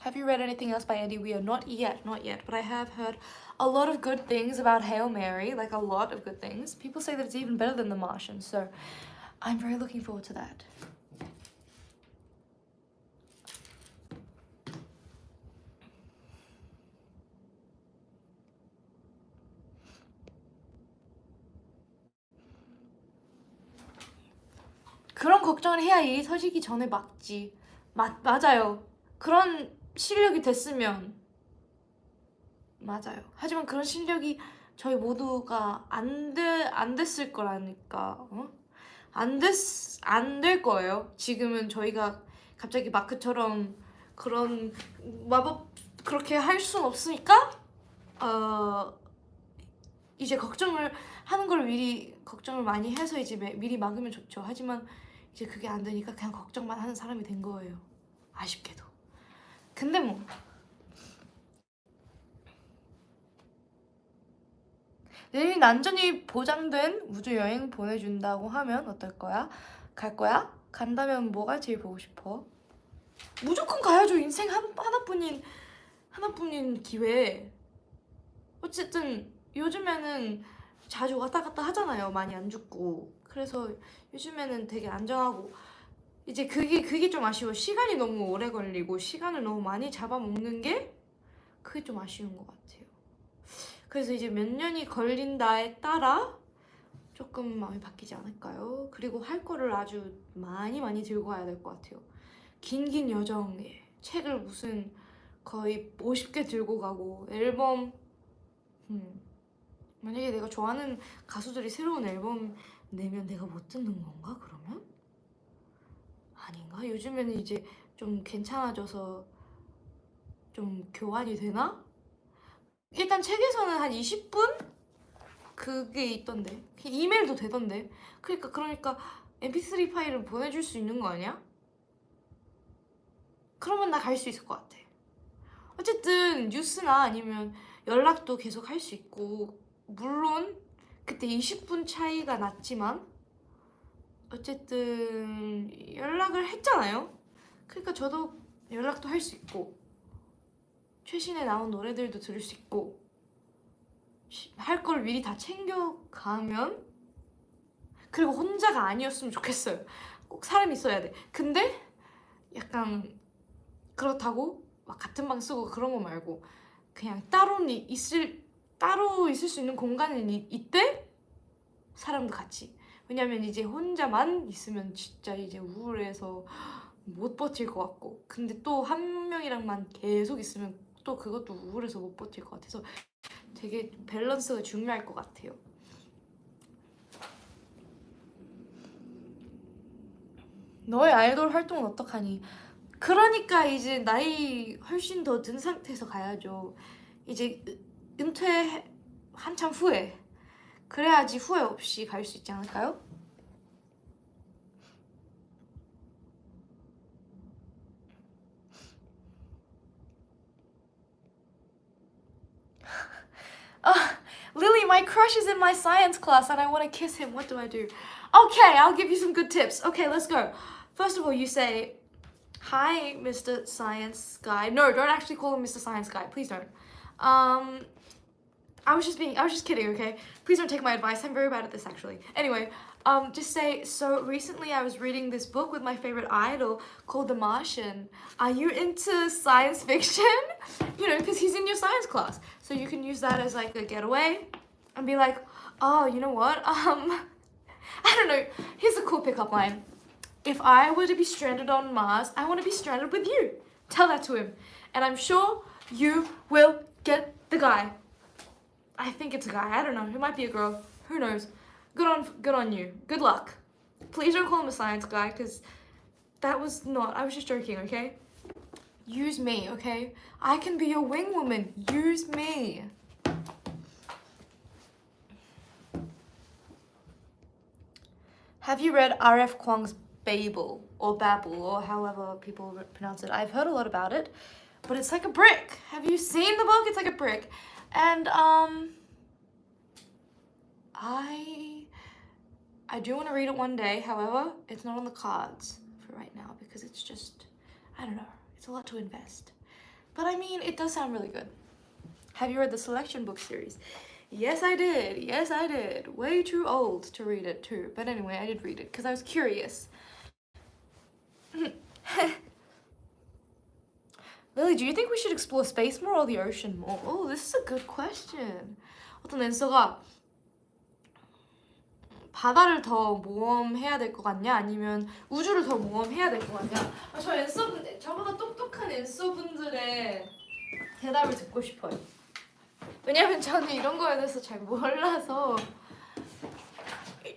Have you read anything else by Andy Weir? Not yet. But I have heard a lot of good things about Hail Mary, like a lot of good things. People say that it's even better than The Martian, so I'm very looking forward to that. 그런 걱정을 해야 일이 터지기 전에 막지. 맞아요. 그런 실력이 됐으면 맞아요. 하지만 그런 실력이 저희 모두가 안 됐을 거라니까. 안 될 거예요. 지금은 저희가 갑자기 마크처럼 그런 마법 그렇게 할 순 없으니까 이제 걱정을 하는 걸 미리 걱정을 많이 해서 이제 미리 막으면 좋죠. 하지만 이제 그게 안 되니까 그냥 걱정만 하는 사람이 된 거예요. 아쉽게도. 근데 뭐 내일 난전이 보장된 우주여행 보내준다고 하면 어떨 거야? 갈 거야? 간다면 뭐가 제일 보고 싶어? 무조건 가야죠. 인생 하나뿐인 기회. 어쨌든 요즘에는 자주 왔다 갔다 하잖아요. 많이 안 죽고. 그래서 요즘에는 되게 안전하고 이제 그게 좀 아쉬워. 시간이 너무 오래 걸리고 시간을 너무 많이 잡아먹는 게 그게 좀 아쉬운 것 같아요. 그래서 이제 몇 년이 걸린다에 따라 조금 마음이 바뀌지 않을까요? 그리고 할 거를 아주 많이 들고 가야 될 것 같아요. 긴 여정에 책을 무슨 거의 50개 들고 가고 앨범 만약에 내가 좋아하는 가수들이 새로운 앨범 내면 내가 못 듣는 건가 그러면? 아닌가? 요즘에는 이제 좀 괜찮아져서 좀 교환이 되나? 일단 책에서는 한 20분? 그게 있던데 이메일도 되던데 그러니까 mp3 파일을 보내줄 수 있는 거 아니야? 그러면 나 갈 수 있을 것 같아. 어쨌든 뉴스나 아니면 연락도 계속 할 수 있고 물론 그때 20분 차이가 났지만 어쨌든 연락을 했잖아요. 그러니까 저도 연락도 할 수 있고 최신에 나온 노래들도 들을 수 있고 할 걸 미리 다 챙겨가면 그리고 혼자가 아니었으면 좋겠어요. 꼭 사람이 있어야 돼. 근데 약간 그렇다고 막 같은 방 쓰고 그런 거 말고 그냥 따로 있을 수 있는 공간은 이때 사람도 같이 왜냐면 이제 혼자만 있으면 진짜 이제 우울해서 못 버틸 것 같고, 근데 또 한 명이랑만 계속 있으면 또 그것도 우울해서 못 버틸 것 같아서 되게 밸런스가 중요할 것 같아요. 너의 아이돌 활동은 어떡하니? 그러니까 이제 나이 훨씬 더 든 상태에서 가야죠. 이제 은퇴 한참 후에, 그래야지 후회 없이 갈 수 있지 않을까요? Lily, my crush is in my science class and I want to kiss him. What do I do? Okay, I'll give you some good tips. Okay, let's go. First of all, you say, "Hi, Mr. Science Guy." No, don't actually call him Mr. Science Guy. Please don't. I was just kidding, okay? Please don't take my advice. I'm very bad at this, actually. Anyway, just say, so recently I was reading this book with my favorite idol called The Martian. Are you into science fiction? You know, because he's in your science class. So you can use that as like a getaway and be like, oh, you know what? I don't know. Here's a cool pickup line. If I were to be stranded on Mars, I want to be stranded with you. Tell that to him. And I'm sure you will get the guy. I think it's a guy. I don't know. It might be a girl. Who knows? Good on you. Good luck. Please don't call him a science guy, because that was not. I was just joking, okay? Use me, okay? I can be your wing woman. Use me. Have you read R.F. Kuang's Babel or Babel or however people pronounce it? I've heard a lot about it, but it's like a brick. Have you seen the book? It's like a brick. And I do want to read it one day. However, it's not on the cards for right now because it's just, I don't know, it's a lot to invest. But I mean, it does sound really good. Have you read the Selection book series? Yes, I did. Yes, I did. Way too old to read it too. But anyway, I did read it because I was curious. Lily, do you think we should explore space more or the ocean more? Oh, this is a good question. 어떤 앤서가 바다를 더 모험해야 될 것 같냐? 아니면 우주를 더 모험해야 될 것 같냐? 저 앤서분, 저보다 똑똑한 앤서분들의 대답을 듣고 싶어요. 왜냐면 저는 이런 거에 대해서 잘 몰라서.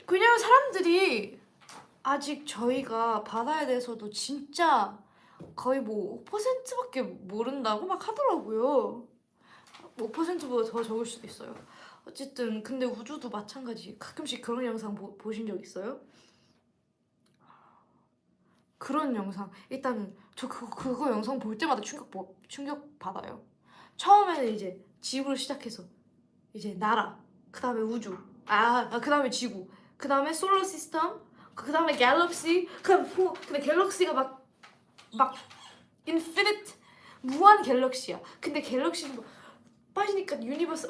왜냐면 사람들이 아직 저희가 바다에 대해서도 진짜 거의 뭐 5%밖에 모른다고 막 하더라고요. 5%보다 더 적을 수도 있어요. 어쨌든 근데 우주도 마찬가지. 가끔씩 그런 영상 보신 적 있어요? 그런 영상 일단은 저 그거 영상 볼 때마다 충격 받아요. 처음에는 이제 지구로 시작해서 이제 나라, 그 다음에 우주, 그 다음에 지구, 그 다음에 솔로 시스템, 그 다음에 갤럭시, 근데 갤럭시가 막 인피니트 무한 갤럭시야. 근데 갤럭시는 뭐 빠지니까 유니버스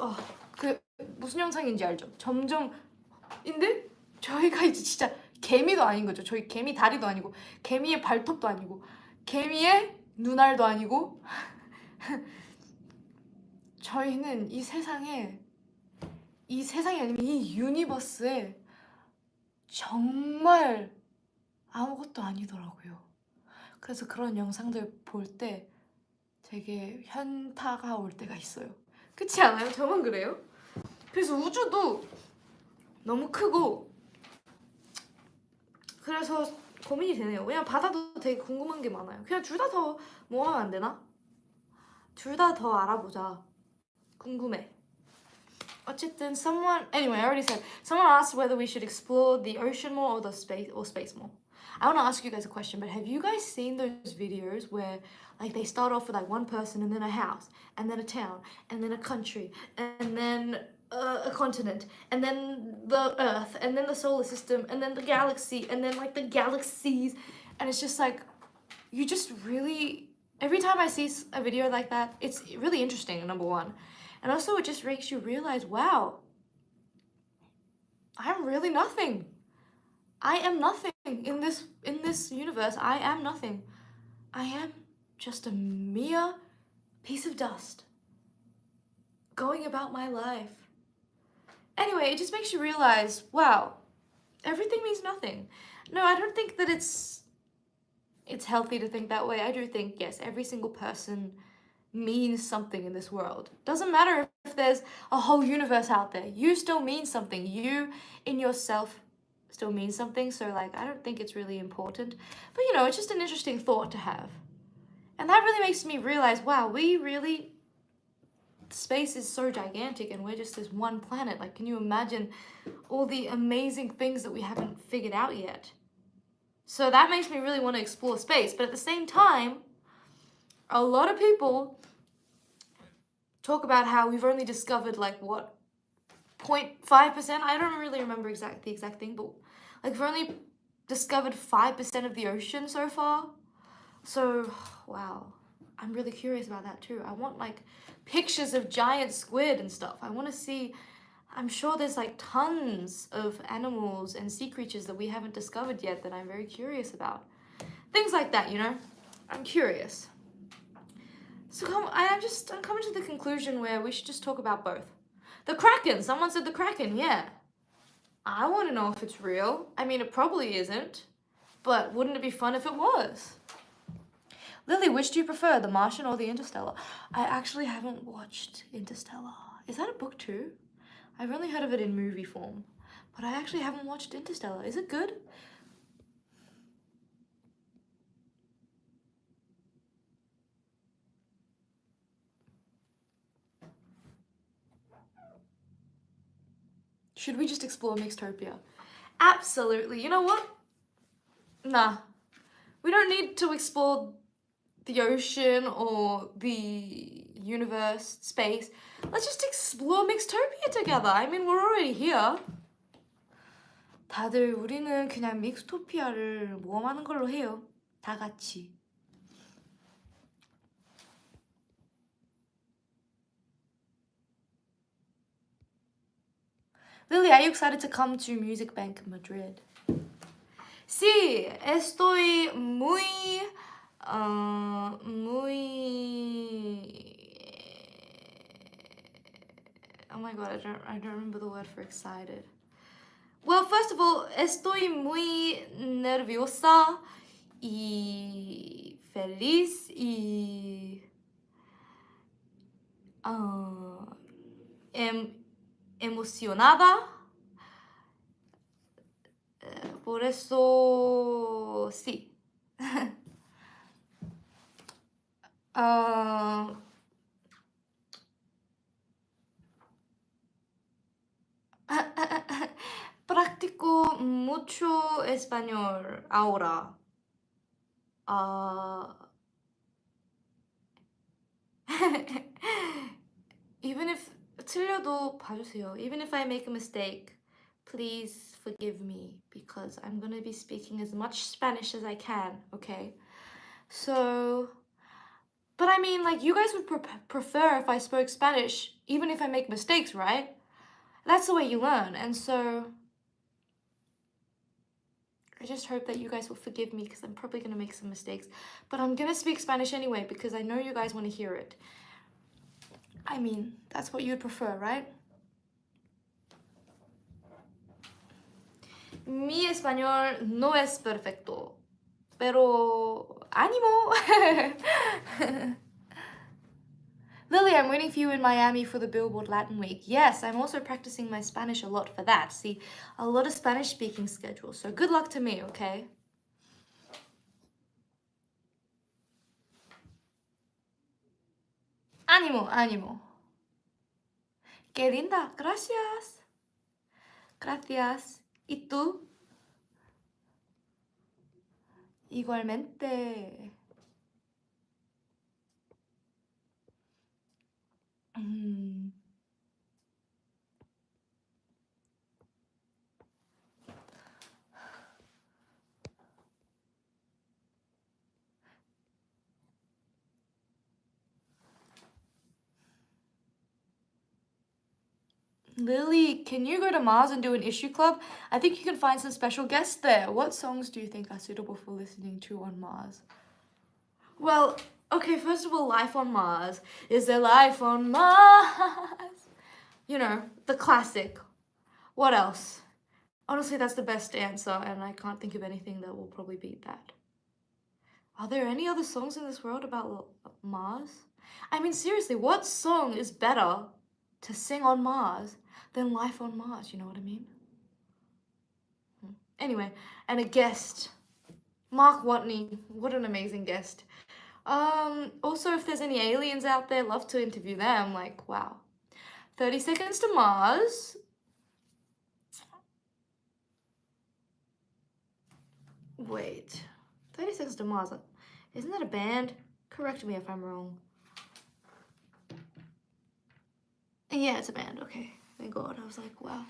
그 무슨 영상인지 알죠? 점점인데 저희가 이제 진짜 개미도 아닌 거죠. 저희 개미 다리도 아니고 개미의 발톱도 아니고 개미의 눈알도 아니고 저희는 이 세상이 아니면 이 유니버스에 정말 아무것도 아니더라고요. 그래서 그런 영상들 볼 때 되게 현타가 올 때가 있어요. 그렇지 않아요? 저만 그래요? 그래서 우주도 너무 크고 그래서 고민이 되네요. 왜냐면 바다도 되게 궁금한 게 많아요. 그냥 둘 다 더 모험하면 안 되나? 둘 다 더 알아보자. 궁금해. 어쨌든 anyway, I already said, someone asked whether we should explore the ocean more or space more. I want to ask you guys a question, but have you guys seen those videos where like they start off with like one person and then a house and then a town and then a country and then a continent and then the earth and then the solar system and then the galaxy and then like the galaxies, and it's just like you just really, every time I see a video like that, it's really interesting, number one, and also it just makes you realize, wow, I'm really nothing. I am nothing in this universe. I am nothing. I am just a mere piece of dust going about my life. Anyway, it just makes you realize, wow, everything means nothing. No, I don't think that it's healthy to think that way. I do think, yes, every single person means something in this world. Doesn't matter if there's a whole universe out there. You still mean something. You in yourself still mean something. So like, I don't think it's really important. But you know, it's just an interesting thought to have. And that really makes me realize, wow, space is so gigantic and we're just this one planet. Like, can you imagine all the amazing things that we haven't figured out yet? So that makes me really want to explore space. But at the same time, a lot of people talk about how we've only discovered like what 0.5%. I don't really remember the exact thing, but like we've only discovered 5% of the ocean so far. So wow, I'm really curious about that too. I want like pictures of giant squid and stuff. I want to see, I'm sure there's like tons of animals and sea creatures that we haven't discovered yet that I'm very curious about. Things like that, you know? I'm curious. So I'm coming to the conclusion where we should just talk about both. The Kraken, someone said the Kraken, yeah. I want to know if it's real. I mean, it probably isn't, but wouldn't it be fun if it was? Lily, which do you prefer, The Martian or The Interstellar? I actually haven't watched Interstellar. Is that a book too? I've only heard of it in movie form, but I actually haven't watched Interstellar. Is it good? Should we just explore Mixtopia? Absolutely. You know what? Nah. We don't need to explore the ocean or the universe, space. Let's just explore Mixtopia together. I mean, we're already here. 다들 우리는 그냥 믹스토피아를 모험하는 걸로 해요. 다 같이. Lily, are you excited to come to Music Bank Madrid? Sí, estoy muy... Oh my god, I don't remember the word for excited. Well, first of all, estoy muy nerviosa y feliz y emocionada. Por eso, sí. Practico mucho español ahora. Even if 틀려도 봐주세요. Even if I make a mistake, please forgive me because I'm gonna be speaking as much Spanish as I can, okay? So, but I mean, like, you guys would prefer if I spoke Spanish, even if I make mistakes, right? That's the way you learn, and so I just hope that you guys will forgive me because I'm probably gonna make some mistakes, but I'm gonna speak Spanish anyway because I know you guys want to hear it. I mean, that's what you'd prefer, right? Mi español no es perfecto, pero ánimo. Lily, I'm waiting for you in Miami for the Billboard Latin Week. Yes, I'm also practicing my Spanish a lot for that. See, a lot of Spanish speaking schedules. So good luck to me, okay? Ánimo, ánimo. Qué linda, gracias. Gracias. ¿Y tú? Igualmente. Lily, can you go to Mars and do an issue club? I think you can find some special guests there. What songs do you think are suitable for listening to on Mars? Well, okay, first of all, life on Mars. Is there life on Mars? You know, the classic. What else? Honestly, that's the best answer, and I can't think of anything that will probably beat that. Are there any other songs in this world about Mars? I mean, seriously, what song is better to sing on Mars than Life on Mars? You know what I mean? Anyway, and a guest. Mark Watney, what an amazing guest. Also, if there's any aliens out there, love to interview them. Like, wow. 30 Seconds to Mars. Wait. 30 Seconds to Mars. Isn't that a band? Correct me if I'm wrong. Yeah, it's a band. Okay. Thank God. I was like, wow.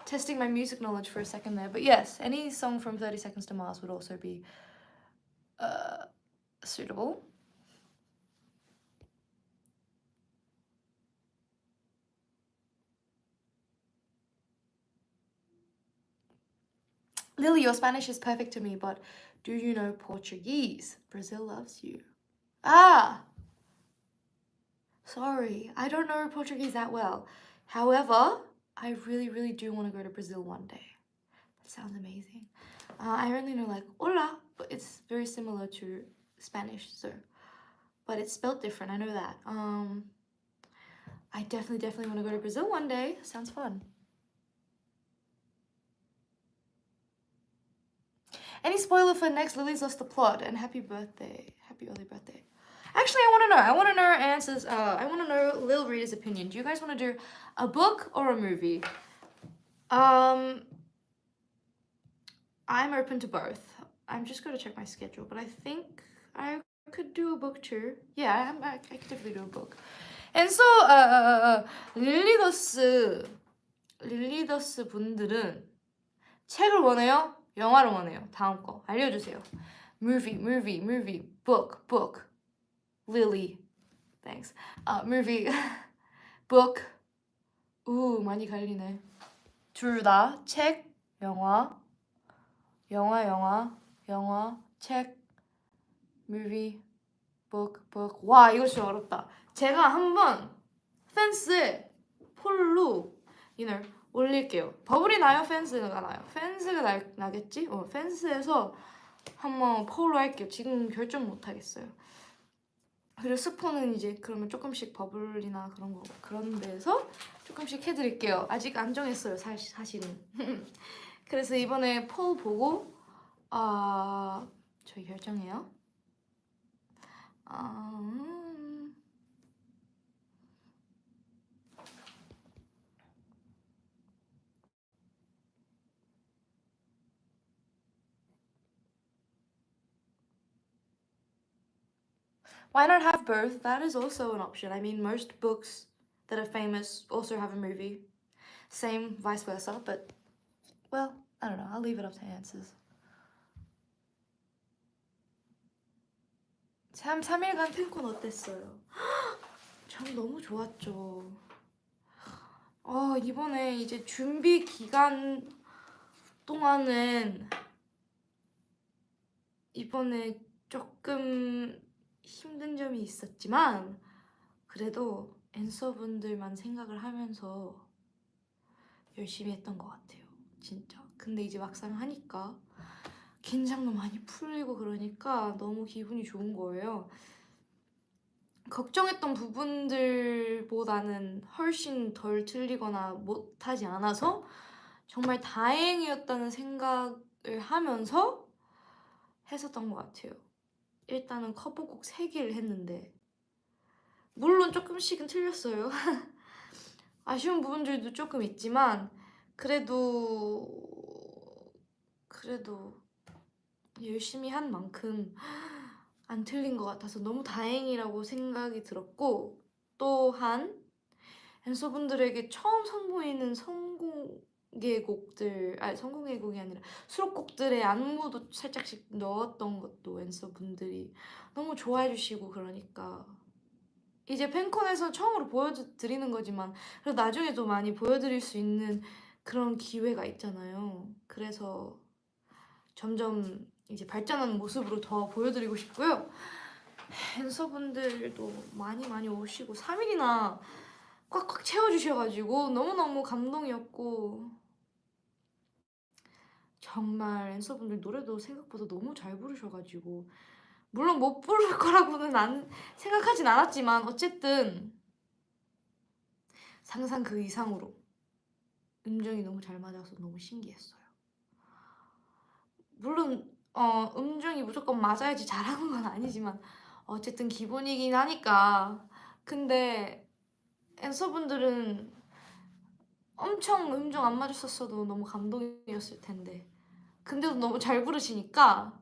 Testing my music knowledge for a second there. But yes, any song from 30 Seconds to Mars would also be suitable. Lily, your Spanish is perfect to me, but do you know Portuguese? Brazil loves you. Ah! Sorry, I don't know Portuguese that well. However, I really, really do want to go to Brazil one day. That sounds amazing. I only know like hola, but it's very similar to Spanish, so. But it's spelled different, I know that. I definitely want to go to Brazil one day. Sounds fun. Any spoiler for next Lily's Lost the Plot, and happy birthday. Happy early birthday. Actually, I want to know answers. I want to know Lil Rita's opinion. Do you guys want to do a book or a movie? I'm open to both. I'm just going to check my schedule, but I think I could do a book too. Yeah, I could definitely do a book. And so, 릴리더스 분들은 책을 원해요? 영화를 원해요? 다음 거 알려주세요. Movie, book. Lily, thanks. Movie, book. 많이 갈리네. 둘 다 책, 영화, 책, movie, book. 와, 이거 진짜 어렵다. 제가 한번 펜스에 폴로, 올릴게요. 버블이 나요? 펜스가 나요? 펜스가 나겠지? 펜스에서 한번 폴로 할게요. 지금 결정 못 하겠어요. 그리고 스폰은 이제 그러면 조금씩 버블이나 그런 데서 조금씩 해드릴게요. 아직 안 정했어요, 사실은. 그래서 이번에 폴 보고 저희 결정해요. Why not have both? That is also an option. I mean, most books that are famous also have a movie. Same, vice versa, but, well, I don't know. I'll leave it up to answers. 3일간 팬콘 어땠어요? 참 너무 좋았죠. 이번에 이제 준비 기간 동안은 이번에 조금 힘든 점이 있었지만 그래도 앤서분들만 생각을 하면서 열심히 했던 것 같아요. 진짜. 근데 이제 막상 하니까 긴장도 많이 풀리고 그러니까 너무 기분이 좋은 거예요. 걱정했던 부분들보다는 훨씬 덜 틀리거나 못하지 않아서 정말 다행이었다는 생각을 하면서 했었던 것 같아요. 일단은 커버곡 3개를 했는데 물론 조금씩은 틀렸어요. 아쉬운 부분들도 조금 있지만 그래도 열심히 한 만큼 안 틀린 것 같아서 너무 다행이라고 생각이 들었고, 또한 앤서분들에게 처음 선보이는 성공의 곡이 아니라 수록곡들의 안무도 살짝씩 넣었던 것도 앤서분들이 너무 좋아해 주시고, 그러니까 이제 팬콘에서 처음으로 보여드리는 거지만 그래도 나중에도 많이 보여드릴 수 있는 그런 기회가 있잖아요. 그래서 점점 이제 발전하는 모습으로 더 보여드리고 싶고요. 댄서분들도 많이 오시고 3일이나 꽉꽉 채워주셔가지고 너무너무 감동이었고, 정말 앤서분들 노래도 생각보다 너무 잘 부르셔가지고 물론 못 부를 거라고는 생각하진 않았지만 어쨌든 상상 그 이상으로 음정이 너무 잘 맞아서 너무 신기했어요. 물론 음정이 무조건 맞아야지 잘하는 건 아니지만 어쨌든 기본이긴 하니까. 근데 앤서분들은 엄청 음정 안 맞았었어도 너무 감동이었을 텐데 근데도 너무 잘 부르시니까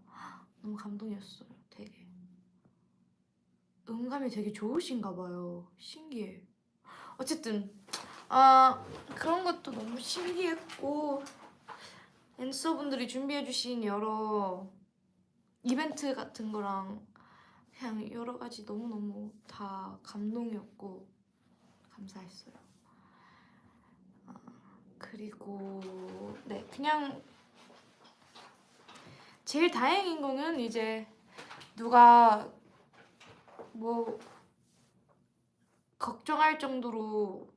너무 감동이었어요. 되게 음감이 되게 좋으신가 봐요. 신기해. 어쨌든 그런 것도 너무 신기했고 앤서분들이 준비해주신 여러 이벤트 같은 거랑 그냥 여러 가지 너무너무 다 감동이었고 감사했어요. 그리고 네, 그냥 제일 다행인 거는 이제 누가 뭐 걱정할 정도로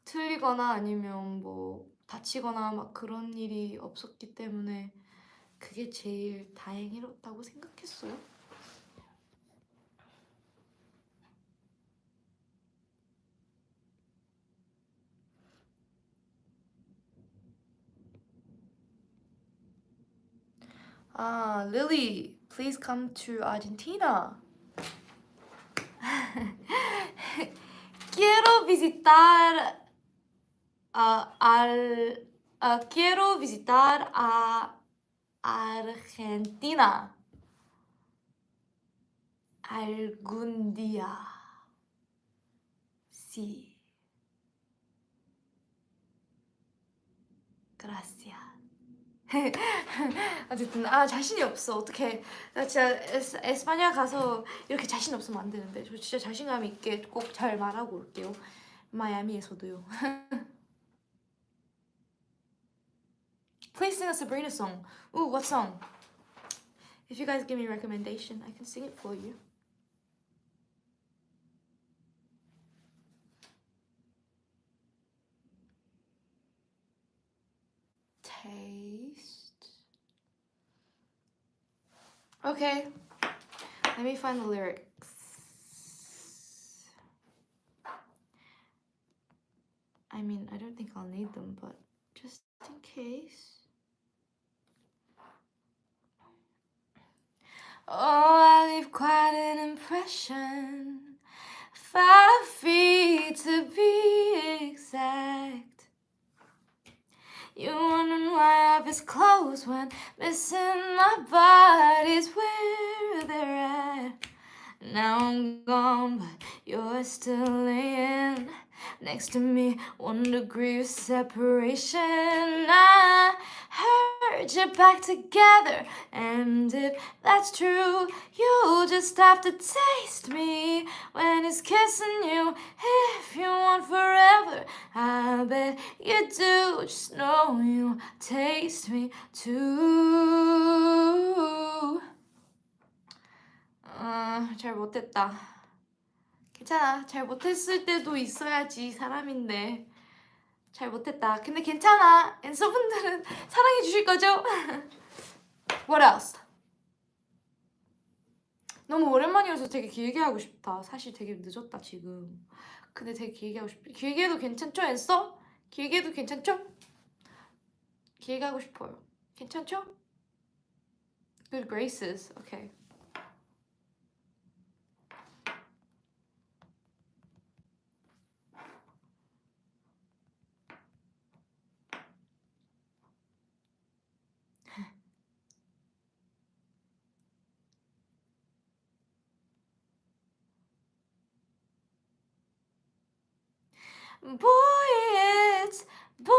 틀리거나 아니면 뭐 다치거나 막 그런 일이 없었기 때문에 그게 제일 다행이었다고 생각했어요. Lily, please come to Argentina. Quiero visitar quiero visitar a Argentina algún día. Sí. Gracias. 어쨌든 자신이 없어. 어떡해. 나 진짜 에스파냐 가서 이렇게 자신 없으면 안 되는데 저 진짜 자신감 있게 꼭 잘 말하고 올게요. 마이애미에서도요. Please sing a Sabrina song. Ooh, what song? If you guys give me a recommendation, I can sing it for you. Taste. Okay, let me find the lyrics. I mean, I don't think I'll need them, but just in case. Oh, I leave quite an impression. 5 feet to be exact. You wondering why I was close when missing my body's where they're at. Now I'm gone, but you're still laying next to me, 1 degree of separation. I heard you're back together, and if that's true, you'll just have to taste me when he's kissing you. If you want forever, I bet you do. Just know you taste me too. 잘 못했다. 괜찮아. 잘 못했을 때도 있어야지 사람인데. 잘 못했다. 근데 괜찮아. 앤서분들은 사랑해 주실 거죠? What else? 너무 오랜만이어서 되게 길게 하고 싶다. 사실 되게 늦었다 지금. 근데 되게 길게 하고 싶다. 길게 해도 괜찮죠, 앤서? 길게 해도 괜찮죠? 길게 하고 싶어요. 괜찮죠? Good graces. Okay. Boy,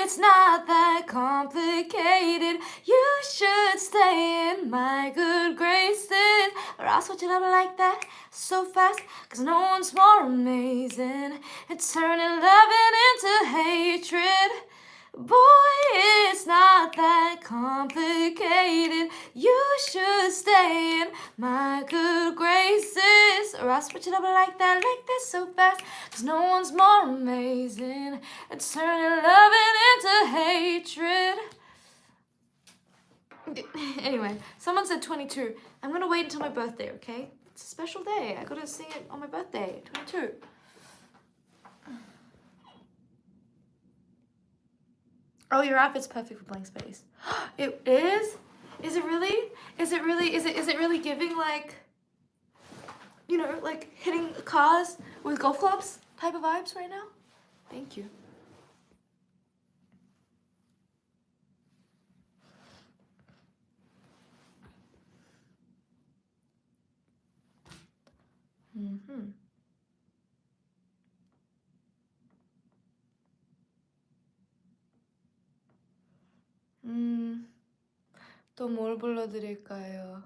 it's not that complicated. You should stay in my good graces. Or I'll switch it up like that so fast, 'cause no one's more amazing at turning loving into hatred. Boy, it's not that complicated. You should stay in my good graces. Or I'll switch it up like that so fast, 'cause no one's more amazing at turning loving into hatred. Anyway, someone said 22. I'm gonna wait until my birthday, okay? It's a special day. I gotta sing it on my birthday. 22. Oh, your outfit's perfect for blank space. It is? Is it really? Is it really giving like, you know, like hitting cars with golf clubs type of vibes right now? Thank you. 또 뭘 불러드릴까요?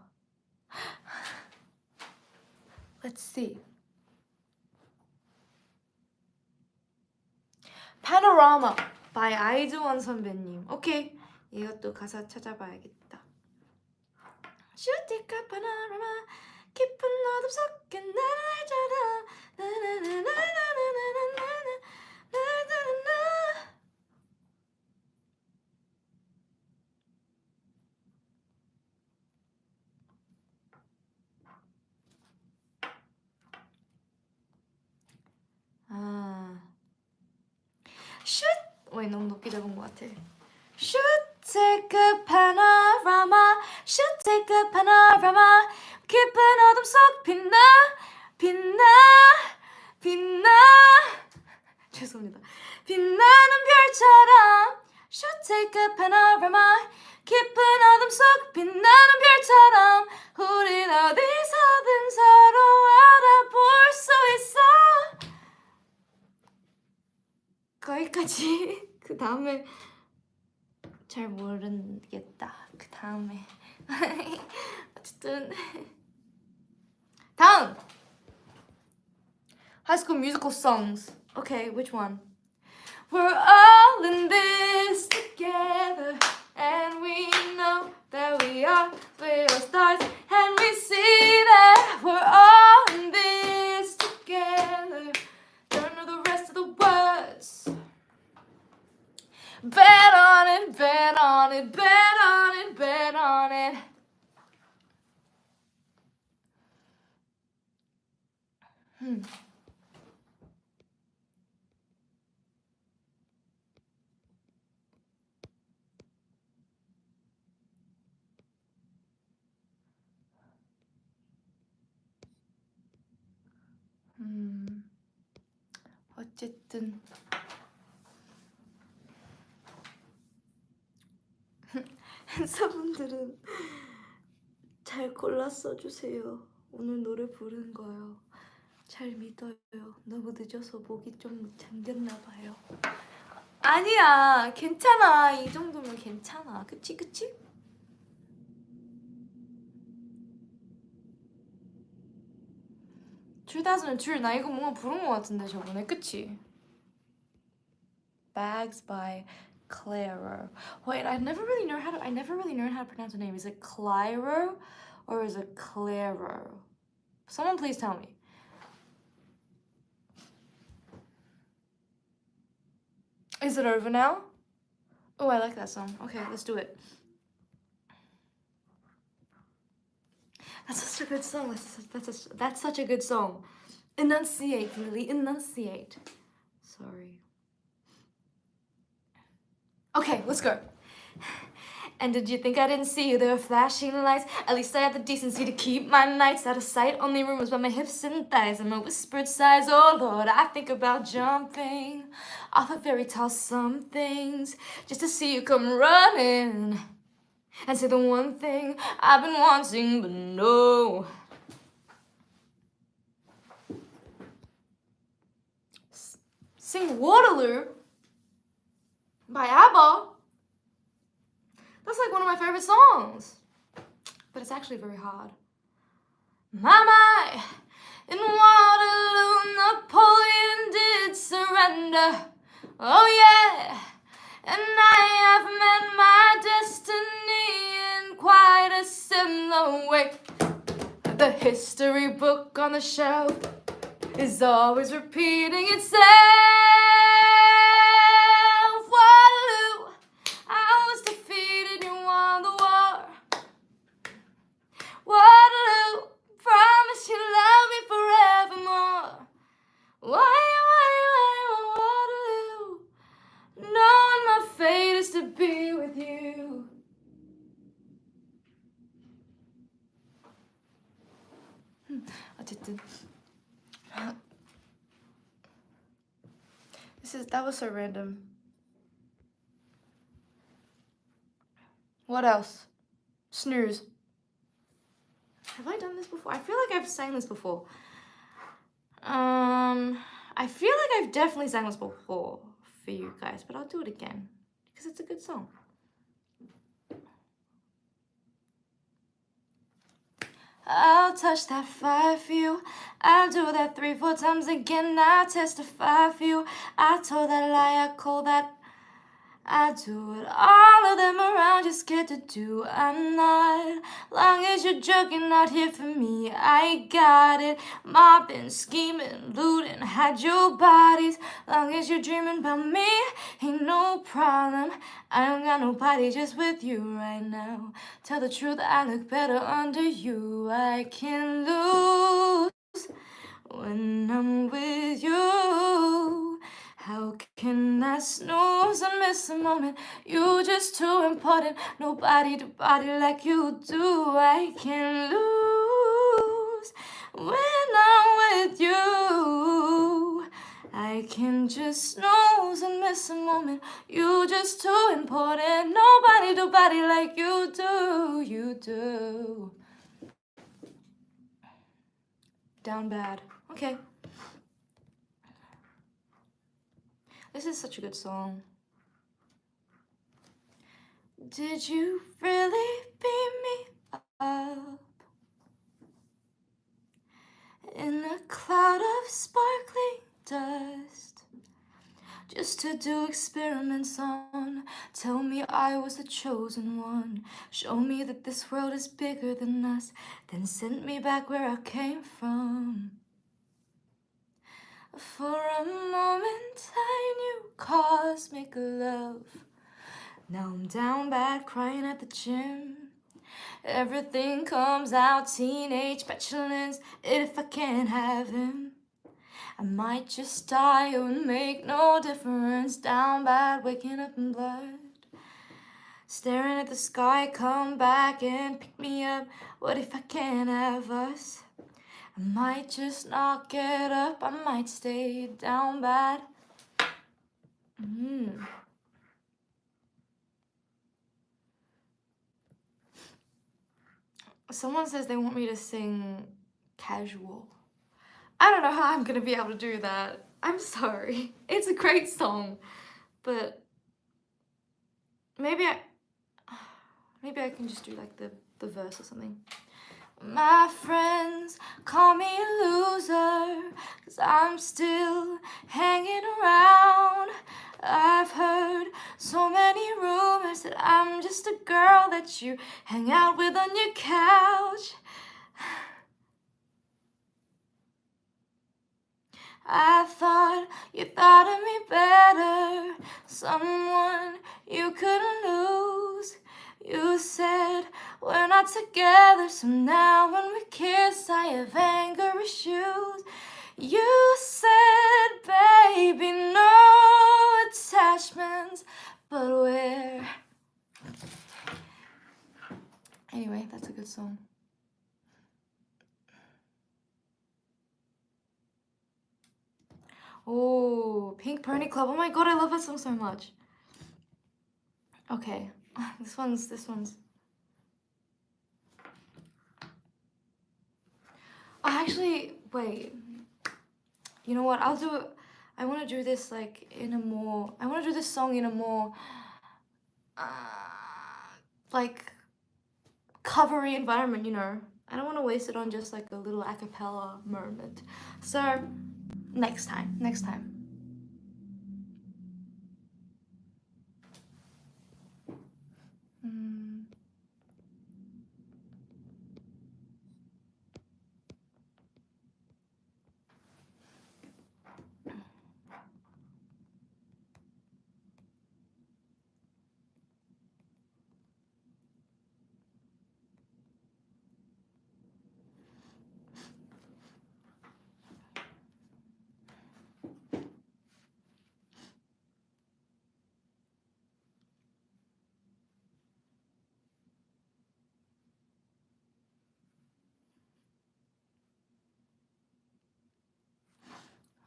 Let's see. Panorama by 아이즈원 선배님. 오케이. 이것도 가사 찾아봐야겠다. Should take a panorama. 깊은 어둠 속에 날아잖아. Should wait, 너무 높게 잡은 것 같아. Should take a panorama. Should take a panorama. 깊은 어둠 속 빛나 빛나 빛나. 죄송합니다. 빛나는 별처럼. Should take a panorama. 깊은 어둠 속 빛나는 별처럼. 우린 어디서든 서로 알아볼 수 있어. 거기까지. 그 다음에 잘 모르겠다. 그 다음에 어쨌든 다음 High School Musical songs. Okay, which one? We're all in this together, and we know that we are stars, and we see that we're all in this together. Don't know the rest of the words. Bet on it, bet on it, bet on it, bet on it. 어쨌든 팬서분들은 잘 골라 써주세요. 오늘 노래 부른 거요. 잘 믿어요. 너무 늦어서 목이 좀 잠겼나봐요. 아니야, 괜찮아. 이 정도면 괜찮아. 그치 그치? (2002) 나 이거 뭔가 부른 거 같은데 저번에. 그치? Bags by Claro. Wait, I never really learned how to pronounce the name. Is it Claro or is it Claro? Someone please tell me. Is it over now? Oh, I like that song. Okay, let's do it. That's such a good song. That's such a good song. Enunciate, Lily. Enunciate. Sorry. Okay, let's go. And did you think I didn't see you? There were flashing lights. At least I had the decency to keep my nights out of sight. Only rumors about my hips and thighs and my whispered sighs. Oh Lord, I think about jumping off of very tall somethings just to see you come running and say the one thing I've been wanting, but no. Sing Waterloo by ABBA. That's like one of my favorite songs, but it's actually very hard. My, in Waterloo, Napoleon did surrender. Oh yeah, and I have met my destiny in quite a similar way. The history book on the shelf is always repeating itself. Waterloo, I was defeated, you won the war. 어쨌든 that was so random. What else? Snooze. Have I done this before? I feel like I've sang this before. I feel like I've definitely sang this before for you guys, but I'll do it again because it's a good song. I'll touch that fire for you. I'll do that 3-4 times again. I'll testify for you. I told that lie, I call that. I do it, all of them around you scared to do. I'm not, long as you're joking out here for me, I got it. Mobbing, scheming, looting, hide your bodies. Long as you're dreaming about me, ain't no problem. I don't got nobody just with you right now. Tell the truth, I look better under you. I can lose when I'm with you. How can I snooze and miss a moment? You just too important. Nobody to body like you do. I can lose when I'm with you. I can just snooze and miss a moment. You just too important. Nobody to body like you do. You do. Down bad. Okay. This is such a good song. Did you really beat me up in a cloud of sparkling dust just to do experiments on? Tell me I was the chosen one. Show me that this world is bigger than us. Then send me back where I came from. For a moment I knew cosmic love. Now I'm down bad crying at the gym. Everything comes out, teenage petulance. If I can't have him, I might just die, it would make no difference. Down bad, waking up in blood. Staring at the sky, come back and pick me up. What if I can't have us? I might just not get up, I might stay down bad. Someone says they want me to sing Casual. I don't know how I'm gonna be able to do that. I'm sorry. It's a great song, but maybe I can just do like the verse or something. My friends call me a loser, 'cause I'm still hanging around. I've heard so many rumors that I'm just a girl that you hang out with on your couch. I thought you thought of me better, someone you couldn't lose. You said we're not together, so now when we kiss I have anger issues. You said, baby, no attachments, but we're... Anyway, that's a good song. Oh, Pink Pony Club. Oh my god, I love that song so much. Okay, this one's... Oh, actually, wait. You know what? I want to do this like in a more... I want to do this song in a more... like covery environment, you know. I don't want to waste it on just like a little a cappella moment. So, next time.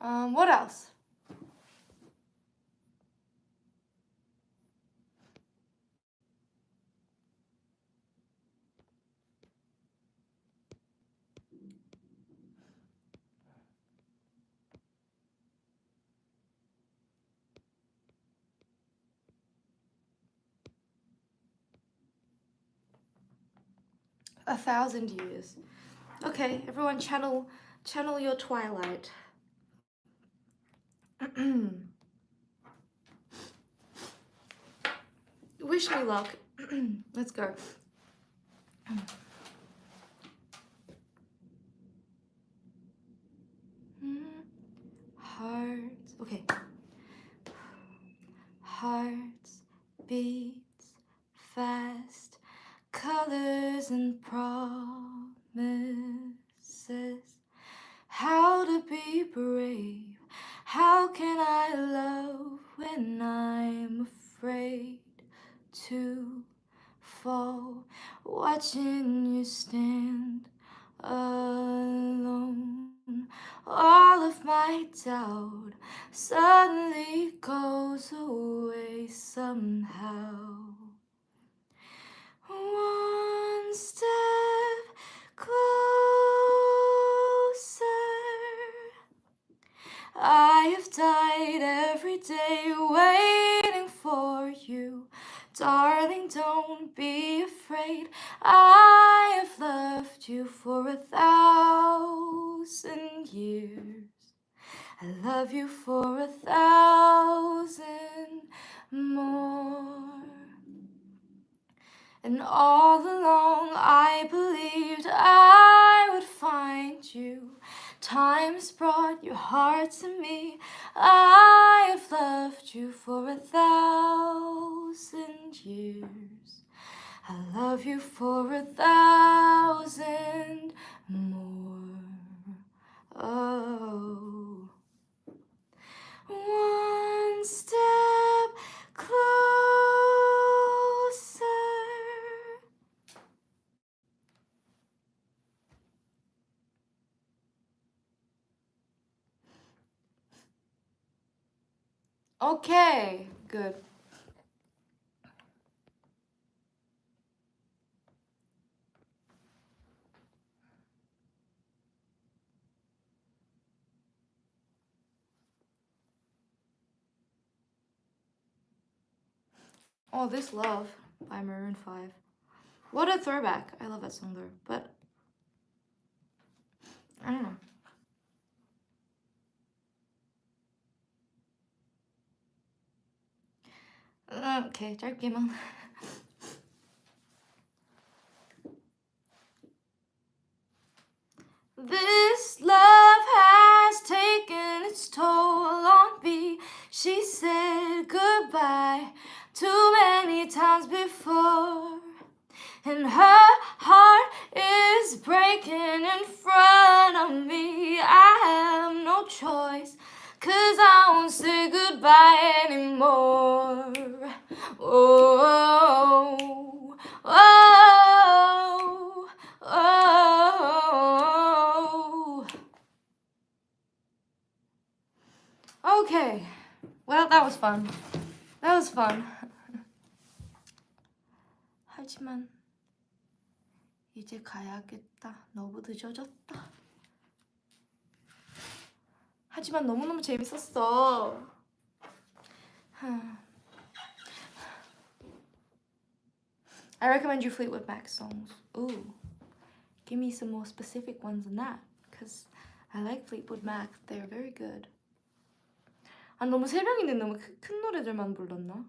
What else? $1,000 years. Okay, everyone channel your twilight. Wish me luck. Let's go. Hearts. Okay. Hearts beats fast. Colors and promises. How to be brave. How can I love when I'm afraid to fall? Watching you stand alone. All of my doubt suddenly goes away somehow. One step closer. I have died every day waiting for you. Darling, don't be afraid. I have loved you for 1,000 years. I love you for 1,000 more. And all along I believed I would find you. Time has brought your heart to me. I have loved you for 1,000 years. I love you for 1,000 more. Oh, one step closer. Okay, good. Oh, This Love by Maroon 5. What a throwback. I love that song though, but I don't know. Okay, 짧게만. This love has taken its toll on me. She said goodbye too many times before, and her heart is breaking in front of me. I have no choice, 'cause I won't say goodbye anymore. Oh, oh, oh, oh. Okay, well, that was fun. That was fun. 하지만 이제 가야겠다. 너무 늦어졌다. 하지만 너무너무 재밌었어. I recommend you Fleetwood Mac songs. Ooh, give me some more specific ones than that, because I like Fleetwood Mac. They're very good. 아, 너무 세 명인데 너무 큰 노래들만 불렀나?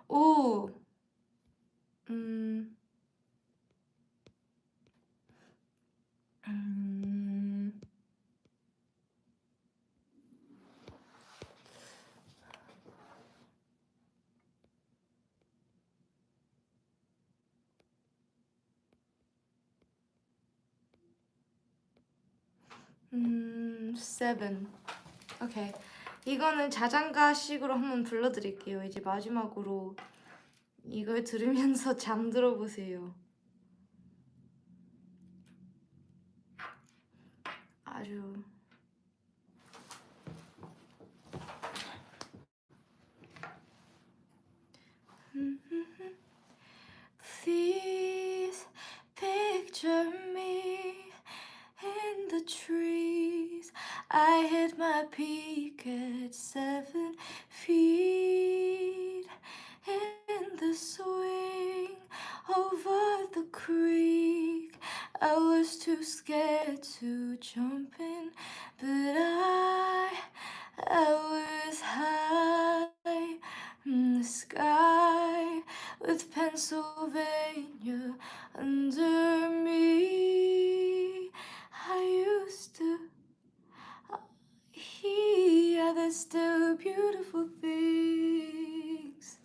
오, 7. 오케이. 이거는 자장가식으로 한번 불러드릴게요. 이제 마지막으로 이걸 들으면서 잠들어 보세요. 아주 I hit my peak at 7 feet in the swing over the creek. I was too scared to jump in, but I was high in the sky with Pennsylvania under me. I used to, yeah, there's still beautiful things.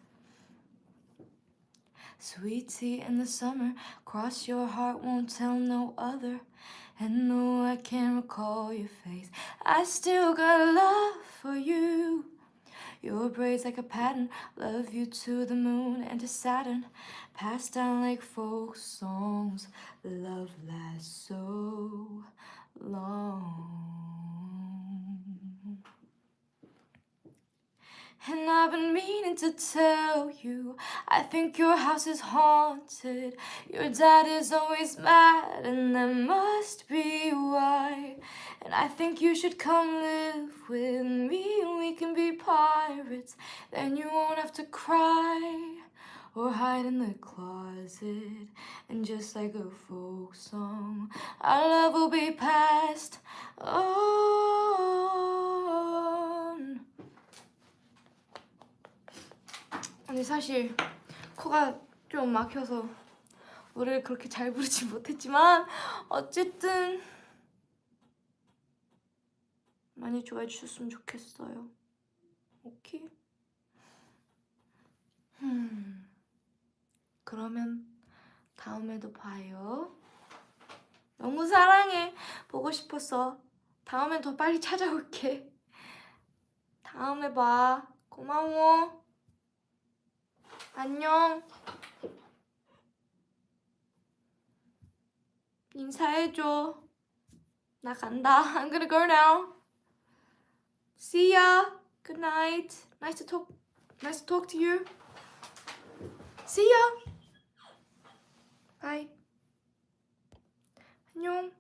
Sweet tea in the summer, cross your heart, won't tell no other. And though I can't recall your face, I still got love for you. Your braids like a pattern, love you to the moon and to Saturn. Passed down like folk songs, love lasts so long. And I've been meaning to tell you, I think your house is haunted. Your dad is always mad, and that must be why. And I think you should come live with me, and we can be pirates. Then you won't have to cry or hide in the closet. And just like a folk song, our love will be passed on. 근데 사실 코가 좀 막혀서 노래를 그렇게 잘 부르지 못했지만 어쨌든 많이 좋아해 주셨으면 좋겠어요. 오케이? 그러면 다음에도 봐요. 너무 사랑해. 보고 싶었어. 다음엔 더 빨리 찾아올게. 다음에 봐. 고마워. 안녕. 인사해줘. 나 간다. I'm gonna go now. See ya. Good night. Nice to talk to you. See ya. Bye. 안녕.